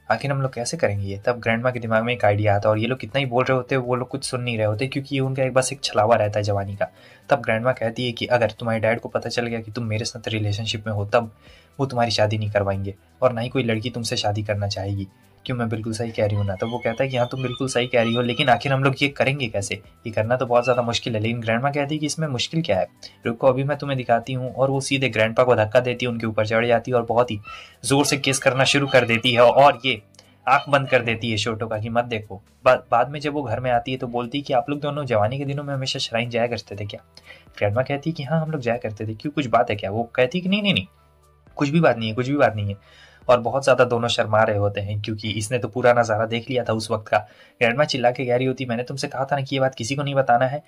आखिर हम लोग कैसे करेंगे ये। तब ग्रैंडमा के दिमाग में एक आइडिया आता है और ये लोग कितना ही बोल रहे होते हैं वो लोग कुछ सुन नहीं रहे होते, क्योंकि ये उनका एक बस एक छलावा रहता है जवानी का। तब ग्रैंडमा कहती है कि अगर तुम्हारे डैड को पता चल गया कि तुम मेरे साथ रिलेशनशिप में हो तब वो तुम्हारी शादी नहीं करवाएंगे और ना ही कोई लड़की तुमसे शादी करना चाहेगी। क्यों मैं बिल्कुल सही कह रही हूँ ना? तो वो कहता है कि हाँ, तुम बिल्कुल सही कह रही हो, लेकिन आखिर हम लोग ये करेंगे कैसे? ये करना तो बहुत ज़्यादा मुश्किल है। लेकिन ग्रैंडमा कहती है कि इसमें मुश्किल क्या है? रुको, अभी मैं तुम्हें दिखाती हूँ। और वो सीधे ग्रैंडपा को धक्का देती है, उनके ऊपर चढ़ जाती है और बहुत ही ज़ोर से किस करना शुरू कर देती है, और ये आँख बंद कर देती है शोटोका कि मत देखो। बाद में जब वो घर में आती है तो बोलती है कि आप लोग दोनों जवानी के दिनों में हमेशा श्राइन जाया करते थे क्या? ग्रैंडमा कहती है कि हाँ, हम लोग जाया करते थे। क्यों, कुछ बात है क्या? वो कहती है कि नहीं, नहीं, नहीं, कुछ भी बात नहीं है, कुछ भी बात नहीं है। और बहुत ज़्यादा दोनों शर्मा रहे होते हैं, क्योंकि इसने तो पूरा नज़ारा देख लिया था उस वक़्त का। ग्रैंडमा चिल्ला के कह रही होती, मैंने तुमसे कहा था ना कि ये बात किसी को नहीं बताना है।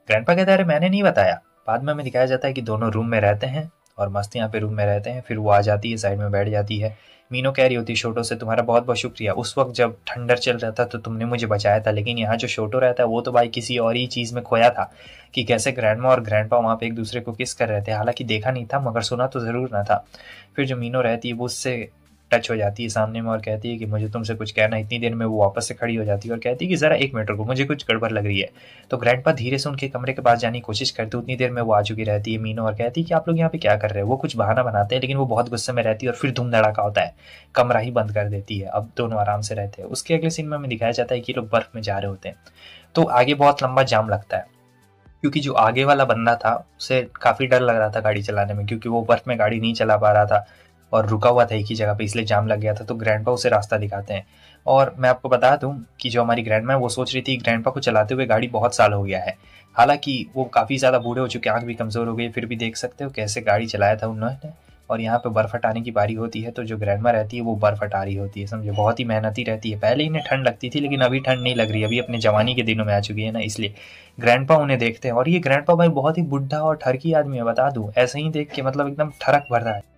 ग्रैंडपा कहता है, अरे मैंने नहीं बताया। बाद में हमें दिखाया जाता है कि दोनों रूम में रहते हैं और मस्त यहाँ पे रूम में रहते हैं। फिर वो आ जाती है, साइड में बैठ जाती है। मीनो कह रही होती है शोटो से, तुम्हारा बहुत बहुत शुक्रिया। उस वक्त जब ठंडर चल रहा था तो तुमने मुझे बचाया था, लेकिन यहाँ जो शोटो रहता है वो तो भाई किसी और ही चीज़ में खोया था, कि कैसे ग्रैंडमा और ग्रैंडपा वहाँ पे एक दूसरे को किस कर रहे थे। हालांकि देखा नहीं था, मगर सुना तो ज़रूर ना था। फिर जो मीनो रहती है वो उससे टच हो जाती है सामने में और कहती है कि मुझे तुमसे कुछ कहना। इतनी देर में वो वापस से खड़ी हो जाती है और कहती है कि ज़रा 1 मिनट रुको, मुझे कुछ गड़बड़ लग रही है। तो ग्रैंडपा धीरे से उनके कमरे के पास जाने की कोशिश करते, उतनी देर में वो आ चुकी रहती है मीनो, और कहती है कि आप लोग यहाँ पे क्या कर रहे हो। वो कुछ बहाना बनाते हैं, लेकिन वो बहुत गुस्से में रहती है और फिर धूम धड़ाका होता है, कमरा ही बंद कर देती है। अब दोनों आराम से रहते हैं। उसके अगले सीन में हमें दिखाया जाता है कि लोग बर्फ में जा रहे होते हैं। तो आगे बहुत लंबा जाम लगता है, क्योंकि जो आगे वाला बंदा था उसे काफ़ी डर लग रहा था गाड़ी चलाने में, क्योंकि वो बर्फ में गाड़ी नहीं चला पा रहा था और रुका हुआ था एक ही जगह पे, इसलिए जाम लग गया था। तो ग्रैंडपा उसे रास्ता दिखाते हैं। और मैं आपको बता दूं कि जो हमारी ग्रैंडमा है वो सोच रही थी ग्रैंडपा को चलाते हुए गाड़ी बहुत साल हो गया है। हालांकि वो काफ़ी ज़्यादा बूढ़े हो चुके हैं, आँख भी कमज़ोर हो गई, फिर भी देख सकते हो कैसे गाड़ी चलाया था उन्होंने। और यहाँ पे बर्फ़ हटाने की बारी होती है तो जो ग्रैंडमा रहती है वो बर्फ़ हटा रही होती है, समझो। बहुत ही मेहनती रहती है। पहले इन्हें ठंड लगती थी, लेकिन अभी ठंड नहीं लग रही, अभी अपने जवानी के दिनों में आ चुकी है ना, इसलिए ग्रैंडपा उन्हें देखते हैं। और ये ग्रैंडपा भाई बहुत ही बुढ़ा और ठरकी आदमी है, बता दूं। ऐसे ही देख के मतलब एकदम ठरक भर रहा है।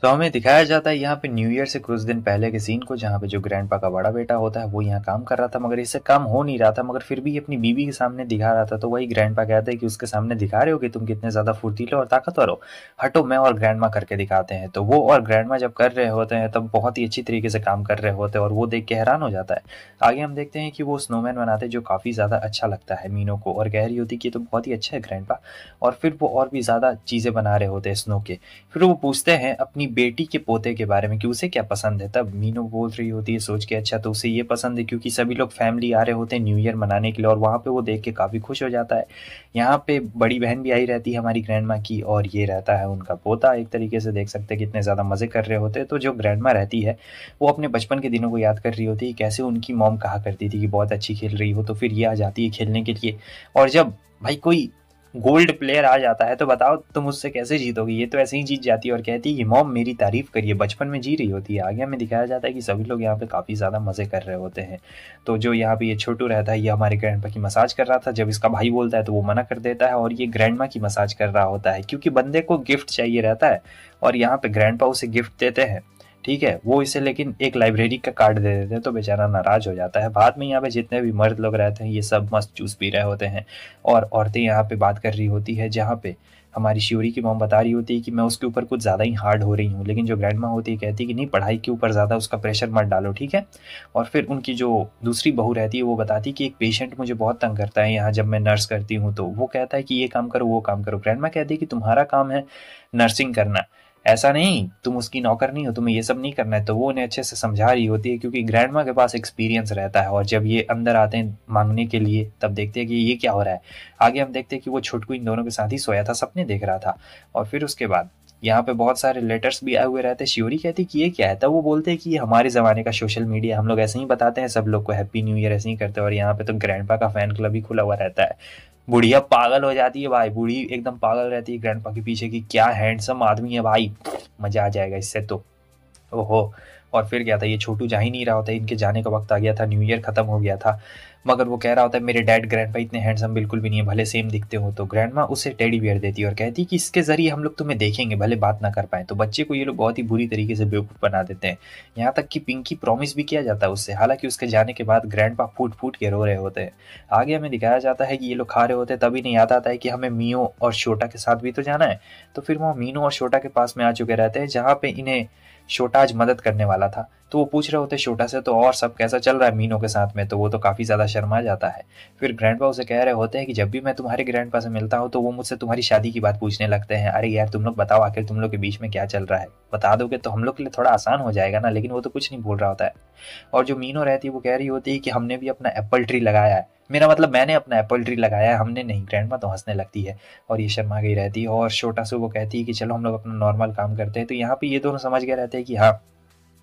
तो हमें दिखाया जाता है यहाँ पे न्यू ईयर से कुछ दिन पहले के सीन को, जहाँ पे जो ग्रैंडपा का बड़ा बेटा होता है वो यहाँ काम कर रहा था, मगर इससे काम हो नहीं रहा था, मगर फिर भी अपनी बीवी के सामने दिखा रहा था। तो वही ग्रैंडपा कहते हैं कि उसके सामने दिखा रहे हो कि तुम कितने ज़्यादा फुर्तीले और ताकतवर हो, हटो मैं और ग्रैंडमा करके दिखाते हैं। तो वो और ग्रैंडमा जब कर रहे होते हैं तब बहुत ही अच्छी तरीके से काम कर रहे होते हैं और वो देख के हैरान हो जाता है। आगे हम देखते हैं कि वो स्नोमैन बनाते हैं जो काफ़ी ज़्यादा अच्छा लगता है मीनो को, और कह रही होती कि ये तो बहुत ही अच्छा है ग्रैंडपा। और फिर वो और भी ज़्यादा चीज़ें बना रहे होते हैं स्नो के। फिर वो पूछते हैं अपनी बेटी के पोते के बारे में कि उसे क्या पसंद है। तब मीनू बोल रही होती है सोच के, अच्छा तो उसे ये पसंद है, क्योंकि सभी लोग फैमिली आ रहे होते हैं न्यू ईयर मनाने के लिए, और वहाँ पे वो देख के काफ़ी खुश हो जाता है। यहाँ पे बड़ी बहन भी आई रहती है हमारी ग्रैंडमा की, और ये रहता है उनका पोता। एक तरीके से देख सकते हैं कितने ज़्यादा मज़े कर रहे होते हैं। तो जो ग्रैंडमा रहती है वो अपने बचपन के दिनों को याद कर रही होती है, कैसे उनकी मॉम कहा करती थी कि बहुत अच्छी खेल रही हो, तो फिर ये आ जाती है खेलने के लिए। और जब भाई कोई गोल्ड प्लेयर आ जाता है तो बताओ तुम उससे कैसे जीतोगी, ये तो ऐसे ही जीत जाती है और कहती है कि मॉम मेरी तारीफ करिए, बचपन में जी रही होती है। आगे हमें दिखाया जाता है कि सभी लोग यहाँ पे काफ़ी ज़्यादा मज़े कर रहे होते हैं। तो जो यहाँ पे ये छोटू रहता है ये हमारे ग्रैंडपा की मसाज कर रहा था। जब इसका भाई बोलता है तो वो मना कर देता है और ये ग्रैंडमा की मसाज कर रहा होता है, क्योंकि बंदे को गिफ्ट चाहिए रहता है और यहाँ पे ग्रैंडपा उसे गिफ्ट देते हैं। ठीक है, वो इसे लेकिन एक लाइब्रेरी का कार्ड दे देते हैं तो बेचारा नाराज हो जाता है। बाद में यहाँ पे जितने भी मर्द लोग रहते हैं ये सब मस्त जूस पी रहे होते हैं और औरतें यहाँ पे बात कर रही होती है, जहाँ पे हमारी शिवरी की मॉम बता रही होती है कि मैं उसके ऊपर कुछ ज़्यादा ही हार्ड हो रही हूँ, लेकिन जो ग्रैंडमा होती है कहती है कि नहीं, पढ़ाई के ऊपर ज़्यादा उसका प्रेशर मत डालो, ठीक है। और फिर उनकी जो दूसरी बहू रहती है वो बताती है कि एक पेशेंट मुझे बहुत तंग करता है यहाँ जब मैं नर्स करती हूँ, तो वो कहता है कि ये काम करो वो काम करो। ग्रैंडमा कहती है कि तुम्हारा काम है नर्सिंग करना, ऐसा नहीं तुम उसकी नौकर नहीं हो, तुम्हें ये सब नहीं करना है। तो वो उन्हें अच्छे से समझा रही होती है, क्योंकि ग्रैंडमा के पास एक्सपीरियंस रहता है। और जब ये अंदर आते हैं मांगने के लिए तब देखते हैं कि ये क्या हो रहा है। आगे हम देखते हैं कि वो छोटकू इन दोनों के साथ ही सोया था, सपने देख रहा था। और फिर उसके बाद यहाँ पे बहुत सारे लेटर्स भी आए हुए रहते हैं। शिवरी कहती कि ये क्या है, तब वो बोलते हैं कि ये हमारे ज़माने का सोशल मीडिया, हम लोग ऐसे ही बताते हैं सब लोग को हैप्पी न्यू ईयर, ऐसे ही करते हैं। और यहाँ पे तो ग्रैंडपा का फैन क्लब ही खुला हुआ रहता है। बुढ़िया पागल हो जाती है भाई, बूढ़ी एकदम पागल रहती है ग्रैंडपा के पीछे कि क्या हैंडसम आदमी है भाई, मजा आ जाएगा इससे तो, ओहो। और फिर क्या था, ये छोटू जा ही नहीं रहा होता, इनके जाने का वक्त आ गया था, न्यू ईयर खत्म हो गया था, मगर वो कह रहा होता है मेरे डैड ग्रैंडपा इतने हैंडसम बिल्कुल भी नहीं है, भले सेम दिखते हो। तो ग्रैंडमा उसे टेडी बियर देती है और कहती है कि इसके जरिए हम लोग तुम्हें देखेंगे, भले बात ना कर पाए। तो बच्चे को ये लोग बहुत ही बुरी तरीके से बेवकूफ़ बना देते हैं। यहाँ तक कि पिंकी प्रॉमिस भी किया जाता है उससे, हालांकि उसके जाने के बाद ग्रैंडपा फूट फूट के रो रहे होते हैं। आगे हमें दिखाया जाता है कि ये लोग खा रहे होते हैं, तभी नहीं याद आता है कि हमें मियो और शोटा के साथ भी तो जाना है। तो फिर वो मीनू और शोटा के पास में आ चुके रहते हैं, जहाँ पे इन्हें छोटा आज मदद करने वाला था। तो वो पूछ रहे होते छोटा से तो और सब कैसा चल रहा है मीनो के साथ में, तो वो तो काफ़ी ज़्यादा शर्मा जाता है। फिर ग्रैंडपा उसे कह रहे होते हैं कि जब भी मैं तुम्हारे ग्रैंडपा से मिलता हूँ तो वो मुझसे तुम्हारी शादी की बात पूछने लगते हैं। अरे यार तुम लोग बताओ आखिर तुम लोग के बीच में क्या चल रहा है, बता दोगे तो हम लोग के लिए थोड़ा आसान हो जाएगा ना, लेकिन वो तो कुछ नहीं बोल रहा होता है। और जो मीनो रहती है वो कह रही होती है कि हमने भी अपना एप्पल ट्री लगाया है, मेरा मतलब मैंने अपना एप्पल ट्री लगाया है, हमने नहीं। ग्रैंडमा तो हंसने लगती है और ये शर्मा गई रहती है और छोटा से वो कहती है कि चलो हम लोग अपना नॉर्मल काम करते हैं। तो यहाँ पे ये दोनों समझ गए रहते हैं कि हाँ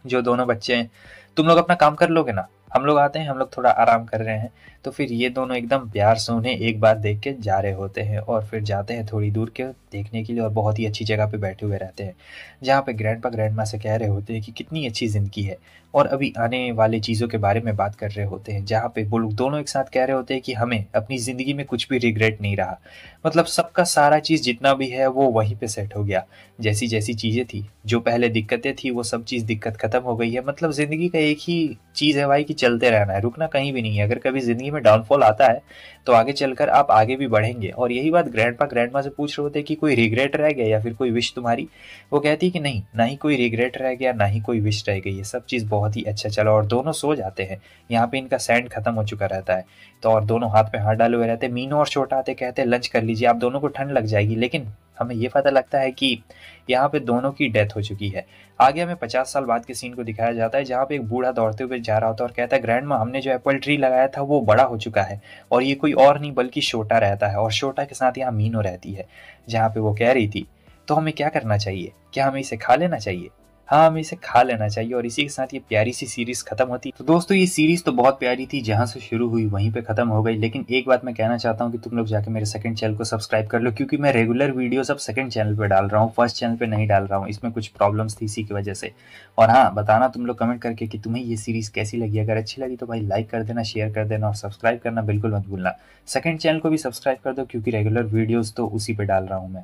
जो दोनों बच्चे हैं तुम लोग अपना काम कर लोगे ना, हम लोग आते हैं, हम लोग थोड़ा आराम कर रहे हैं। तो फिर ये दोनों एकदम प्यार से उन्हें एक बार देख के जा रहे होते हैं और फिर जाते हैं थोड़ी दूर के देखने के लिए और बहुत ही अच्छी जगह पे बैठे हुए रहते हैं जहाँ पे ग्रैंडपा ग्रैंडमा से कह रहे होते हैं कि कितनी अच्छी ज़िंदगी है और अभी आने वाली चीज़ों के बारे में बात कर रहे होते हैं, जहाँ पे वो लोग दोनों एक साथ कह रहे होते हैं कि हमें अपनी ज़िंदगी में कुछ भी रिग्रेट नहीं रहा। मतलब सबका सारा चीज़ जितना भी है वो वहीं पे सेट हो गया। जैसी जैसी चीज़ें थी, जो पहले दिक्कतें थी वो सब चीज़ दिक्कत ख़त्म हो गई है। मतलब ज़िंदगी का एक ही चीज़ है भाई कि चलते रहना है, रुकना कहीं भी नहीं है। अगर कभी ज़िंदगी में डाउनफॉल आता है तो आगे चलकर आप आगे भी बढ़ेंगे। और यही बात ग्रैंडपा ग्रैंडमा से पूछ रहे होते हैं कि कोई रिग्रेट रह गया या फिर कोई विश तुम्हारी। वो कहती है कि नहीं, ना ही कोई रिग्रेट रह गया ना ही कोई विश रह गई है, सब चीज़ बहुत ही अच्छा चला। और दोनों सो जाते हैं। यहाँ पे इनका सैंड खत्म हो चुका रहता है तो और दोनों हाथ पे हाथ डाले हुए रहते हैं। मीनू और छोटा आते कहते हैं लंच कर लीजिए, आप दोनों को ठंड लग जाएगी। लेकिन हमें ये पता लगता है कि यहाँ पे दोनों की डेथ हो चुकी है। आगे हमें 50 साल बाद के सीन को दिखाया जाता है जहाँ पे एक बूढ़ा दौड़ते हुए जा रहा होता है और कहता है ग्रैंडमा हमने जो एप्पल ट्री लगाया था वो बड़ा हो चुका है और ये कोई और नहीं बल्कि छोटा रहता है और छोटा के साथ यहाँ मीनू रहती है। जहाँ पे वो कह रही थी तो हमें क्या करना चाहिए, क्या हमें इसे खा लेना चाहिए? हाँ हमें इसे खा लेना चाहिए। और इसी के साथ ये प्यारी सी सीरीज खत्म होती है। तो दोस्तों ये सीरीज तो बहुत प्यारी थी, जहाँ से शुरू हुई वहीं पे खत्म हो गई। लेकिन एक बात मैं कहना चाहता हूँ कि तुम लोग जाके मेरे सेकंड चैनल को सब्सक्राइब कर लो, क्योंकि मैं रेगुलर वीडियोस अब सेकंड चैनल पे डाल रहा हूँ, फर्स्ट चैनल पे नहीं डाल रहा हूँ। इसमें कुछ प्रॉब्लम्स थी इसी की वजह से। और हाँ बताना तुम लोग कमेंट करके कि तुम्हें ये सीरीज कैसी लगी। अगर अच्छी लगी तो भाई लाइक कर देना, शेयर कर देना और सब्सक्राइब करना बिल्कुल मत भूलना। सेकंड चैनल को भी सब्सक्राइब कर दो क्योंकि रेगुलर वीडियोस तो उसी पे डाल रहा हूँ मैं।